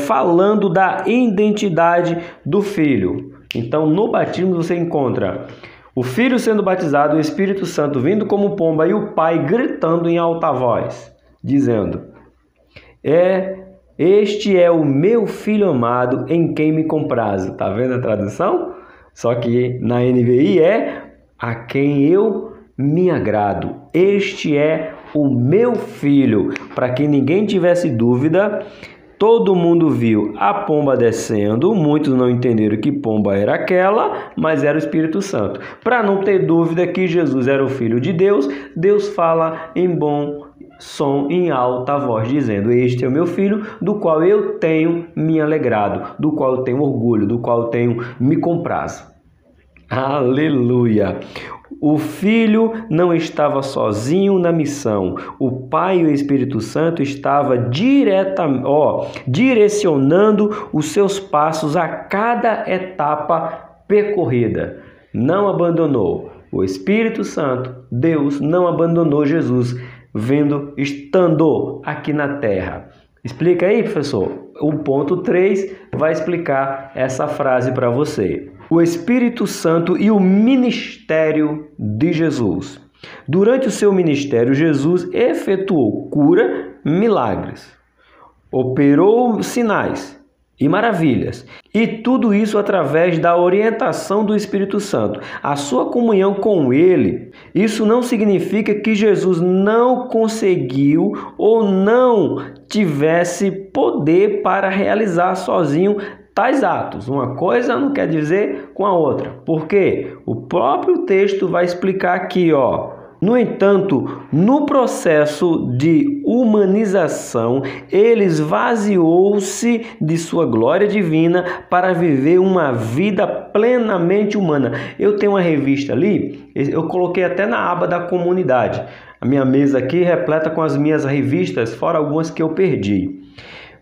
falando da identidade do Filho. Então, no batismo você encontra o Filho sendo batizado, o Espírito Santo vindo como pomba e o Pai gritando em alta voz, dizendo: este é o meu Filho amado em quem me comprazo. Tá vendo a tradução? Só que na NVI a quem eu me agrado. Este é o meu Filho. Para que ninguém tivesse dúvida, todo mundo viu a pomba descendo, muitos não entenderam que pomba era aquela, mas era o Espírito Santo. Para não ter dúvida que Jesus era o Filho de Deus, Deus fala em bom som em alta voz, dizendo: Este é o meu filho, do qual eu tenho me alegrado, do qual eu tenho orgulho, do qual eu tenho me comprazo. Aleluia! O Filho não estava sozinho na missão. O Pai e o Espírito Santo estavam direcionando os seus passos a cada etapa percorrida. Não abandonou. O Espírito Santo, Deus, não abandonou Jesus, estando aqui na terra. Explica aí, professor. O ponto 3 vai explicar essa frase para você. O Espírito Santo e o ministério de Jesus. Durante o seu ministério, Jesus efetuou cura, milagres, operou sinais e maravilhas. E tudo isso através da orientação do Espírito Santo. A sua comunhão com Ele, isso não significa que Jesus não conseguiu ou não tivesse poder para realizar sozinho tais atos. Uma coisa não quer dizer com a outra. Por quê? O próprio texto vai explicar aqui, No entanto, no processo de humanização, ele esvaziou-se de sua glória divina para viver uma vida plenamente humana. Eu tenho uma revista ali, eu coloquei até na aba da comunidade. A minha mesa aqui repleta com as minhas revistas, fora algumas que eu perdi.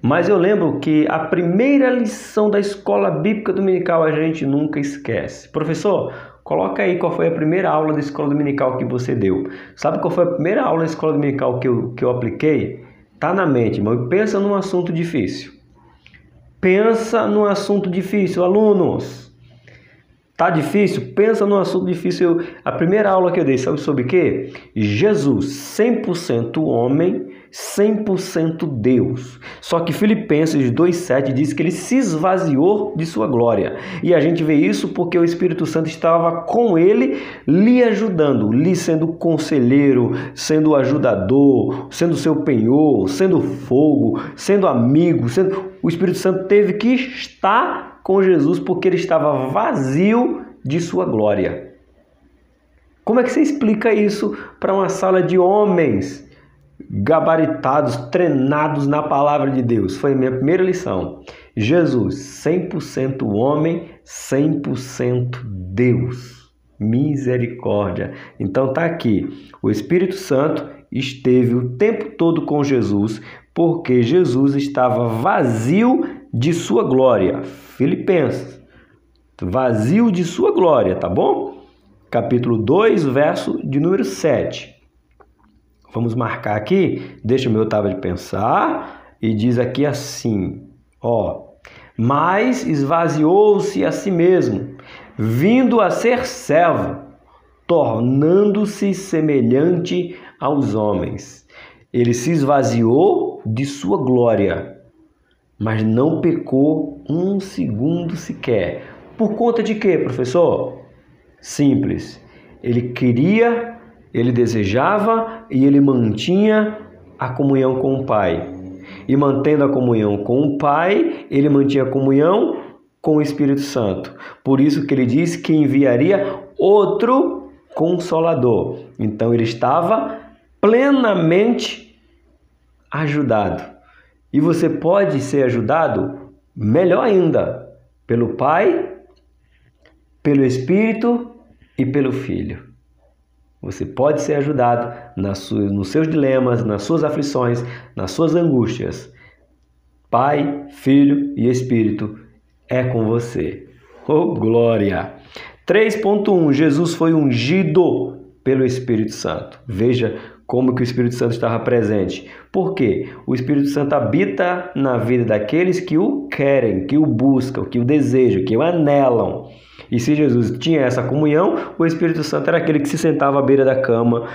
Mas eu lembro que a primeira lição da escola bíblica dominical a gente nunca esquece. Professor, coloca aí qual foi a primeira aula da escola dominical que você deu. Sabe qual foi a primeira aula da escola dominical que eu apliquei? Tá na mente, mas pensa num assunto difícil. Pensa num assunto difícil, alunos. Tá difícil? Pensa num assunto difícil. A primeira aula que eu dei, sabe sobre o quê? Jesus, 100% homem, 100% Deus. Só que Filipenses 2,7 diz que ele se esvaziou de sua glória. E a gente vê isso porque o Espírito Santo estava com ele, lhe ajudando, lhe sendo conselheiro, sendo ajudador, sendo seu penhor, sendo fogo, sendo amigo. O Espírito Santo teve que estar com Jesus porque ele estava vazio de sua glória. Como é que você explica isso para uma sala de homens gabaritados, treinados na palavra de Deus? Foi a minha primeira lição. Jesus, 100% homem, 100% Deus. Misericórdia. Então tá aqui. O Espírito Santo esteve o tempo todo com Jesus, porque Jesus estava vazio de sua glória. Filipenses, vazio de sua glória, tá bom? Capítulo 2, verso de número 7. Vamos marcar aqui, deixa o meu tablet de pensar, e diz aqui assim, mas esvaziou-se a si mesmo, vindo a ser servo, tornando-se semelhante aos homens. Ele se esvaziou de sua glória, mas não pecou um segundo sequer. Por conta de quê, professor? Simples. Ele queria, ele desejava e ele mantinha a comunhão com o Pai. E mantendo a comunhão com o Pai, ele mantinha a comunhão com o Espírito Santo. Por isso que ele diz que enviaria outro Consolador. Então ele estava plenamente ajudado. E você pode ser ajudado melhor ainda pelo Pai, pelo Espírito e pelo Filho. Você pode ser ajudado nos seus dilemas, nas suas aflições, nas suas angústias. Pai, Filho e Espírito é com você. Oh, glória! 3.1. Jesus foi ungido pelo Espírito Santo. Veja como que o Espírito Santo estava presente. Por quê? O Espírito Santo habita na vida daqueles que o querem, que o buscam, que o desejam, que o anelam. E se Jesus tinha essa comunhão, o Espírito Santo era aquele que se sentava à beira da cama,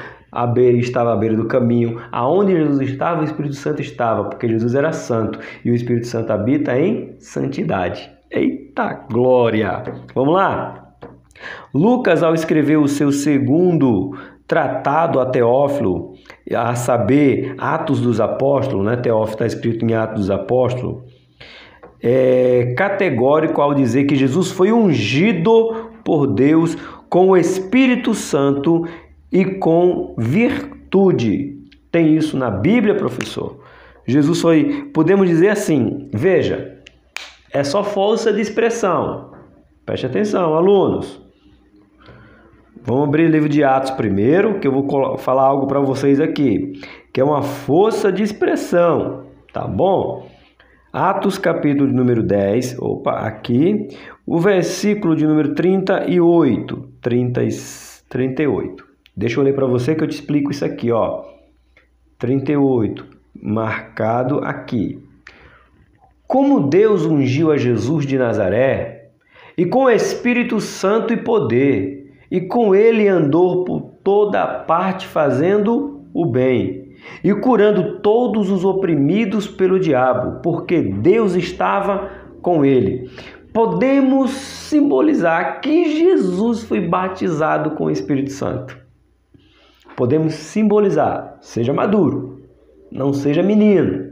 estava à beira do caminho. Aonde Jesus estava, o Espírito Santo estava, porque Jesus era santo e o Espírito Santo habita em santidade. Eita glória! Vamos lá? Lucas, ao escrever o seu segundo tratado a Teófilo, a saber, Atos dos Apóstolos, né? Teófilo está escrito em Atos dos Apóstolos, é categórico ao dizer que Jesus foi ungido por Deus com o Espírito Santo e com virtude. tem isso na Bíblia, professor? Jesus foi, podemos dizer assim, veja, é só força de expressão. Preste atenção, alunos. Vamos abrir o livro de Atos primeiro, que eu vou falar algo para vocês aqui, que é uma força de expressão, tá bom? Atos capítulo de número 10, aqui, o versículo de número 38. Deixa eu ler para você que eu te explico isso aqui, ó. 38, marcado aqui. Como Deus ungiu a Jesus de Nazaré, e com Espírito Santo e poder, e com ele andou por toda parte fazendo o bem, e curando todos os oprimidos pelo diabo, porque Deus estava com ele. Podemos simbolizar que Jesus foi batizado com o Espírito Santo. Podemos simbolizar, seja maduro, não seja menino.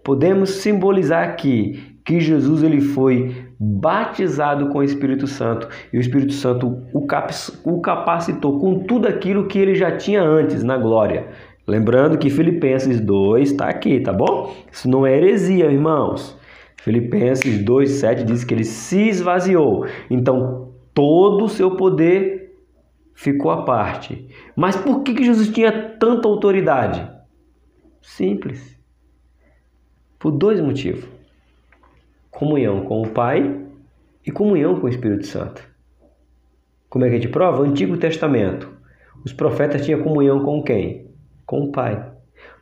Podemos simbolizar aqui que Jesus ele foi batizado com o Espírito Santo e o Espírito Santo o capacitou com tudo aquilo que ele já tinha antes na glória. Lembrando que Filipenses 2 está aqui, tá bom? Isso não é heresia, irmãos. Filipenses 2,7 diz que ele se esvaziou. Então, todo o seu poder ficou à parte. Mas por que Jesus tinha tanta autoridade? Simples. Por dois motivos. Comunhão com o Pai e comunhão com o Espírito Santo. Como é que a gente prova? O Antigo Testamento. Os profetas tinham comunhão com quem? Com o Pai.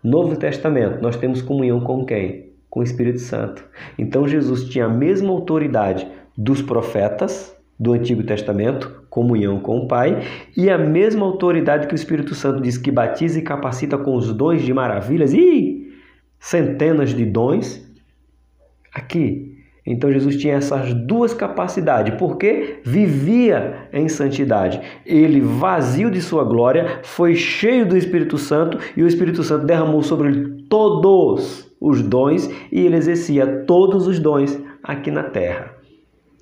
Novo Testamento, nós temos comunhão com quem? Com o Espírito Santo. Então Jesus tinha a mesma autoridade dos profetas do Antigo Testamento, comunhão com o Pai, e a mesma autoridade que o Espírito Santo diz que batiza e capacita com os dons de maravilhas e centenas de dons aqui. Então Jesus tinha essas duas capacidades, porque vivia em santidade. Ele, vazio de sua glória, foi cheio do Espírito Santo e o Espírito Santo derramou sobre ele todos os dons e ele exercia todos os dons aqui na terra.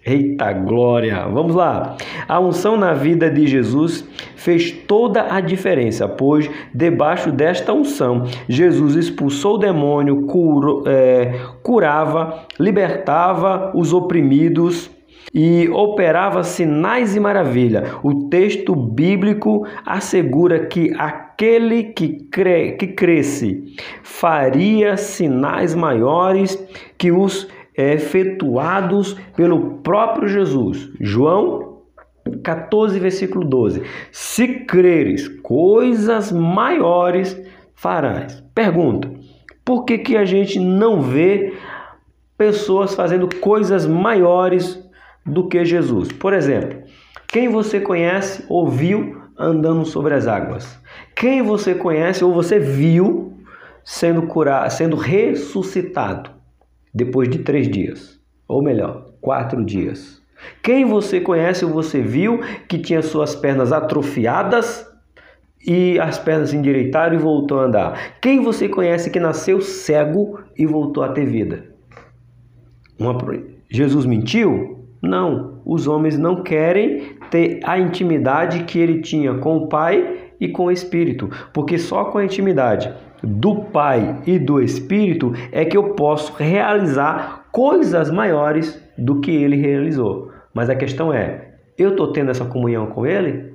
Eita glória! Vamos lá! A unção na vida de Jesus fez toda a diferença, pois debaixo desta unção, Jesus expulsou o demônio, curava, libertava os oprimidos e operava sinais e maravilha. O texto bíblico assegura que aquele que cresce faria sinais maiores que os efetuados pelo próprio Jesus. João 14, versículo 12. Se creres, coisas maiores farás. Pergunta: por que a gente não vê pessoas fazendo coisas maiores do que Jesus? Por exemplo, quem você conhece ou viu andando sobre as águas? Quem você conhece ou você viu sendo curado, sendo ressuscitado depois de 3 dias? Ou melhor, 4 dias. Quem você conhece ou você viu que tinha suas pernas atrofiadas e as pernas se endireitaram e voltou a andar? Quem você conhece que nasceu cego e voltou a ter vida? Jesus mentiu? Não. Os homens não querem ter a intimidade que ele tinha com o Pai e com o Espírito, porque só com a intimidade do Pai e do Espírito é que eu posso realizar coisas maiores do que ele realizou. Mas a questão é, eu estou tendo essa comunhão com ele?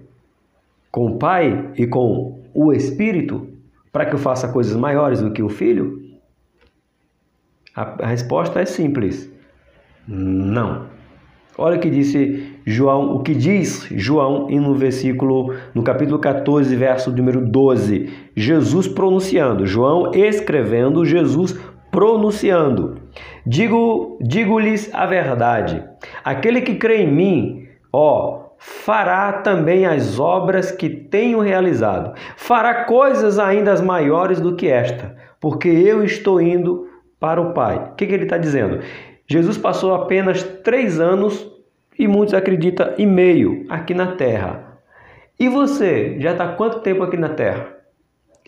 Com o Pai e com o Espírito? Para que eu faça coisas maiores do que o Filho? A resposta é simples. Não. Olha o que disse João, o que diz João no capítulo 14, verso número 12. Jesus pronunciando, João escrevendo, Jesus pronunciando. Digo-lhes a verdade. Aquele que crê em mim, fará também as obras que tenho realizado. Fará coisas ainda maiores do que esta, porque eu estou indo para o Pai. O que ele está dizendo? Jesus passou apenas 3 anos, e muitos acreditam, e meio aqui na Terra. E você, já está quanto tempo aqui na Terra?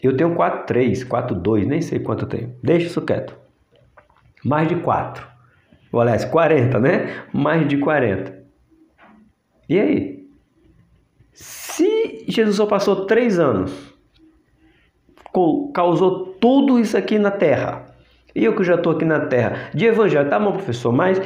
Eu tenho 4,3, 4,2, nem sei quanto eu tenho. Deixa isso quieto. Mais de 4. Ou, aliás, 40, né? Mais de 40. E aí? Se Jesus só passou 3 anos causou tudo isso aqui na Terra. E eu que já estou aqui na Terra. De evangelho, tá bom, professor, mas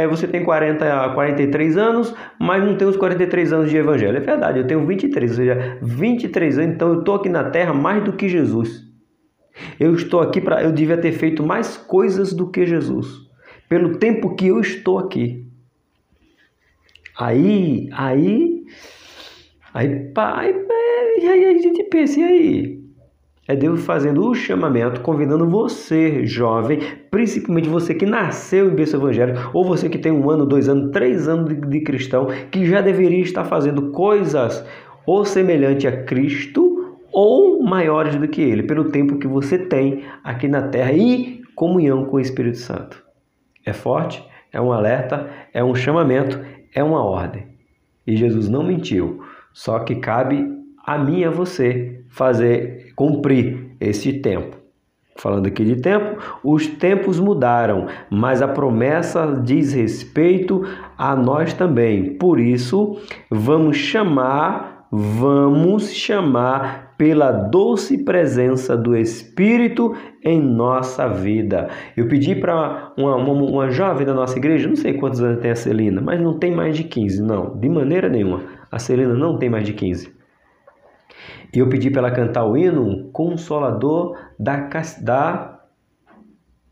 você tem 43 anos, mas não tem os 43 anos de evangelho. É verdade, eu tenho 23, ou seja, 23 anos, então eu estou aqui na Terra mais do que Jesus. Eu estou aqui eu devia ter feito mais coisas do que Jesus, pelo tempo que eu estou aqui. Aí a gente pensa, e aí? É Deus fazendo o chamamento, convidando você, jovem, principalmente você que nasceu em berço evangélico, ou você que tem 1 ano, 2 anos, 3 anos de cristão, que já deveria estar fazendo coisas ou semelhante a Cristo, ou maiores do que Ele, pelo tempo que você tem aqui na terra e comunhão com o Espírito Santo. É forte, é um alerta, é um chamamento, é uma ordem. E Jesus não mentiu, só que cabe a mim e a você cumprir esse tempo. Falando aqui de tempo, os tempos mudaram, mas a promessa diz respeito a nós também. Por isso, vamos chamar pela doce presença do Espírito em nossa vida. Eu pedi para uma jovem da nossa igreja, não sei quantos anos tem a Celina, mas não tem mais de 15, não, de maneira nenhuma. A Celina não tem mais de 15. E eu pedi para ela cantar o hino Consolador da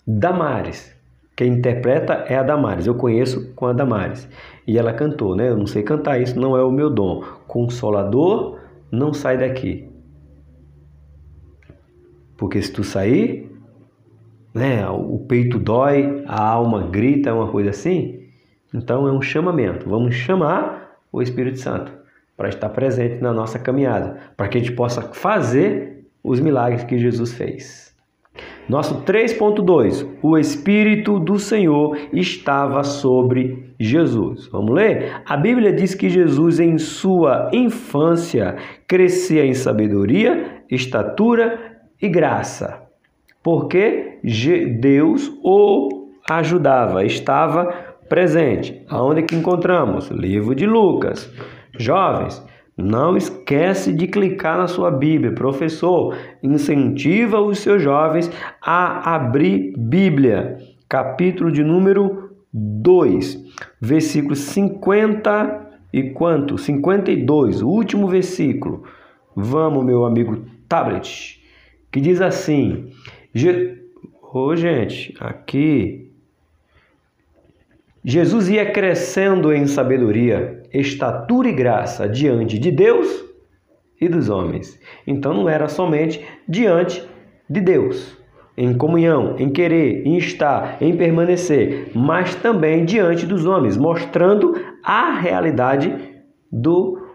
Damares. Quem interpreta é a Damares. Eu conheço com a Damares. E ela cantou, né? Eu não sei cantar isso, não é o meu dom. Consolador, não sai daqui. Porque se tu sair, né, o peito dói, a alma grita, é uma coisa assim. Então é um chamamento. Vamos chamar o Espírito Santo para estar presente na nossa caminhada, para que a gente possa fazer os milagres que Jesus fez. Nosso 3.2, o Espírito do Senhor estava sobre Jesus. Vamos ler? A Bíblia diz que Jesus, em sua infância, crescia em sabedoria, estatura e graça, porque Deus o ajudava, estava presente. Aonde que encontramos? Livro de Lucas. Jovens, não esquece de clicar na sua Bíblia. Professor, incentiva os seus jovens a abrir Bíblia. Capítulo de número 2, versículo 50 e quanto? 52, o último versículo. Vamos, meu amigo tablet, que diz assim... gente, aqui... Jesus ia crescendo em sabedoria, estatura e graça diante de Deus e dos homens. Então não era somente diante de Deus, em comunhão, em querer, em estar, em permanecer, mas também diante dos homens, mostrando a realidade do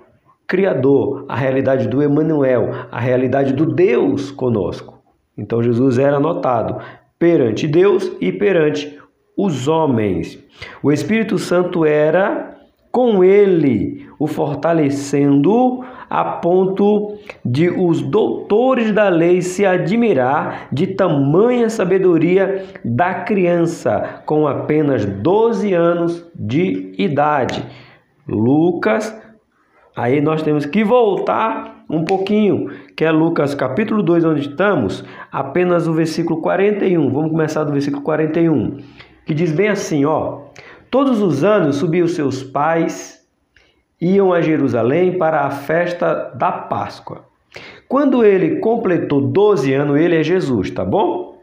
Criador, a realidade do Emanuel, a realidade do Deus conosco. Então Jesus era notado perante Deus e perante os homens. O Espírito Santo era com ele, o fortalecendo a ponto de os doutores da lei se admirar de tamanha sabedoria da criança com apenas 12 anos de idade. Lucas, aí nós temos que voltar um pouquinho, que é Lucas capítulo 2, onde estamos, apenas o versículo 41. Vamos começar do versículo 41. Que diz bem assim, ó: todos os anos subiam seus pais, iam a Jerusalém para a festa da Páscoa. Quando ele completou 12 anos, ele é Jesus, tá bom?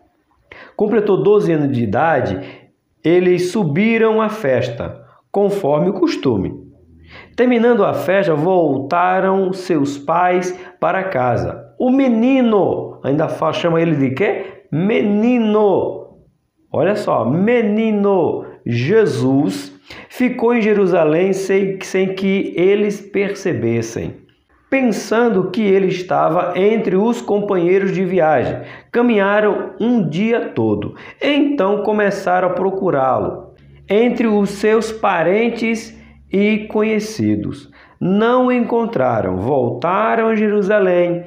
Completou 12 anos de idade, eles subiram à festa, conforme o costume. Terminando a festa, voltaram seus pais para casa. O menino, ainda chama ele de quê? Menino. Olha só, menino Jesus ficou em Jerusalém sem que eles percebessem, pensando que ele estava entre os companheiros de viagem. Caminharam um dia todo. Então começaram a procurá-lo entre os seus parentes e conhecidos. Não o encontraram. Voltaram a Jerusalém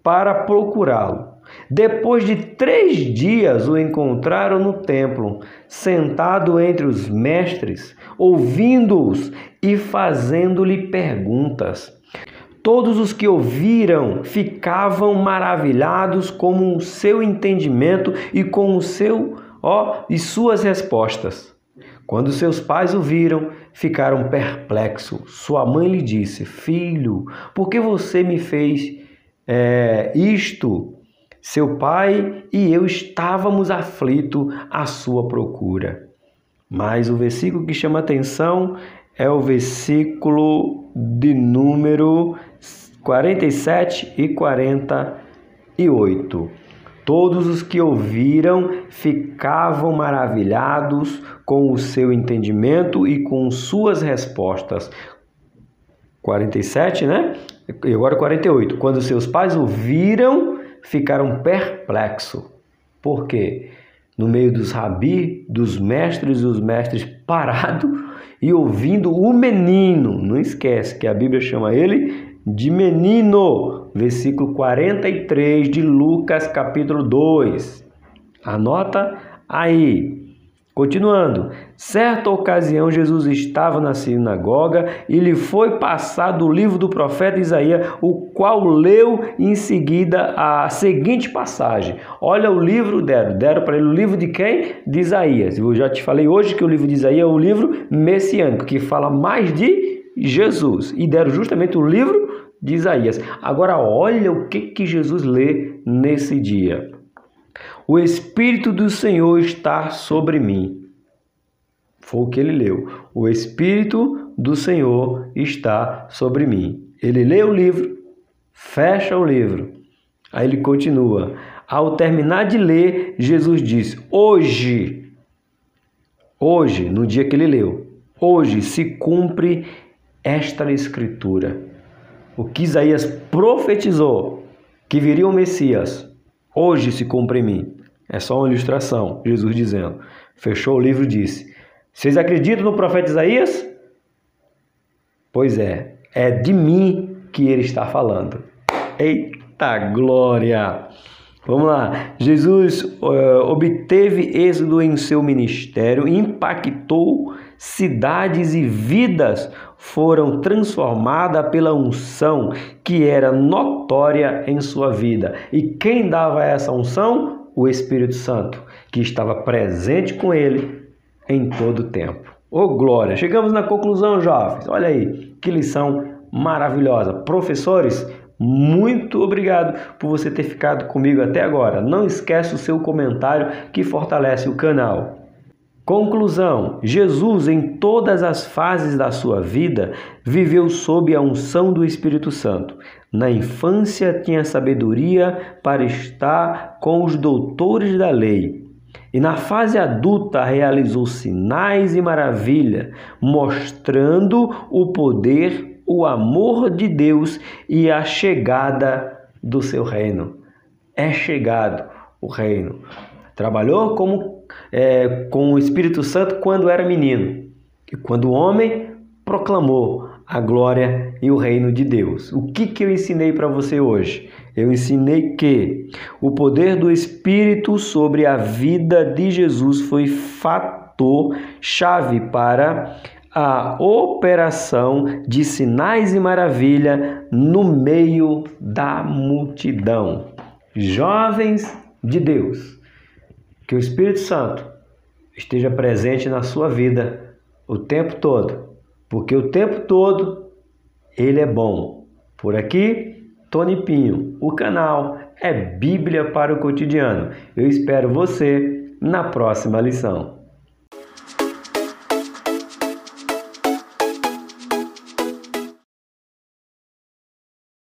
para procurá-lo. Depois de 3 dias o encontraram no templo, sentado entre os mestres, ouvindo-os e fazendo-lhe perguntas. Todos os que ouviram ficavam maravilhados com o seu entendimento e com e suas respostas. Quando seus pais o viram, ficaram perplexos. Sua mãe lhe disse: Filho, por que você me fez isto? Seu pai e eu estávamos aflitos à sua procura. Mas o versículo que chama atenção é o versículo de número 47 e 48. Todos os que ouviram ficavam maravilhados com o seu entendimento e com suas respostas. 47, né? E agora 48. Quando seus pais ouviram, ficaram perplexos. Por quê? No meio dos rabi, dos mestres e os mestres parados e ouvindo o menino. Não esquece que a Bíblia chama ele de menino. Versículo 43 de Lucas, capítulo 2. Anota aí. Continuando. Certa ocasião, Jesus estava na sinagoga e lhe foi passado o livro do profeta Isaías, o qual leu em seguida a seguinte passagem. Olha o livro, deram para ele o livro de quem? De Isaías. Eu já te falei hoje que o livro de Isaías é o livro messiânico, que fala mais de Jesus. E deram justamente o livro de Isaías. Agora olha o que Jesus lê nesse dia. O Espírito do Senhor está sobre mim. Foi o que ele leu. O Espírito do Senhor está sobre mim. Ele lê o livro, fecha o livro. Aí ele continua. Ao terminar de ler, Jesus disse: Hoje, no dia que ele leu, hoje se cumpre esta escritura. O que Isaías profetizou, que viria o Messias, hoje se cumpre em mim. É só uma ilustração, Jesus dizendo. Fechou o livro e disse: Vocês acreditam no profeta Isaías? Pois é de mim que ele está falando. Eita glória! Vamos lá. Jesus obteve êxito em seu ministério, impactou cidades e vidas foram transformadas pela unção que era notória em sua vida. E quem dava essa unção? O Espírito Santo, que estava presente com ele em todo o tempo. Ô glória! Chegamos na conclusão, jovens. Olha aí, que lição maravilhosa. Professores, muito obrigado por você ter ficado comigo até agora. Não esquece o seu comentário que fortalece o canal. Conclusão: Jesus, em todas as fases da sua vida, viveu sob a unção do Espírito Santo. Na infância tinha sabedoria para estar com os doutores da lei. E na fase adulta realizou sinais e maravilhas, mostrando o poder, o amor de Deus e a chegada do seu reino. É chegado o reino. Trabalhou com o Espírito Santo quando era menino. E quando homem, proclamou a glória e o reino de Deus. O que eu ensinei para você hoje? Eu ensinei que o poder do Espírito sobre a vida de Jesus foi fator-chave para a operação de sinais e maravilha no meio da multidão. Jovens de Deus, que o Espírito Santo esteja presente na sua vida o tempo todo, porque o tempo todo ele é bom. Por aqui, Tony Pinho, o canal é Bíblia para o Cotidiano. Eu espero você na próxima lição.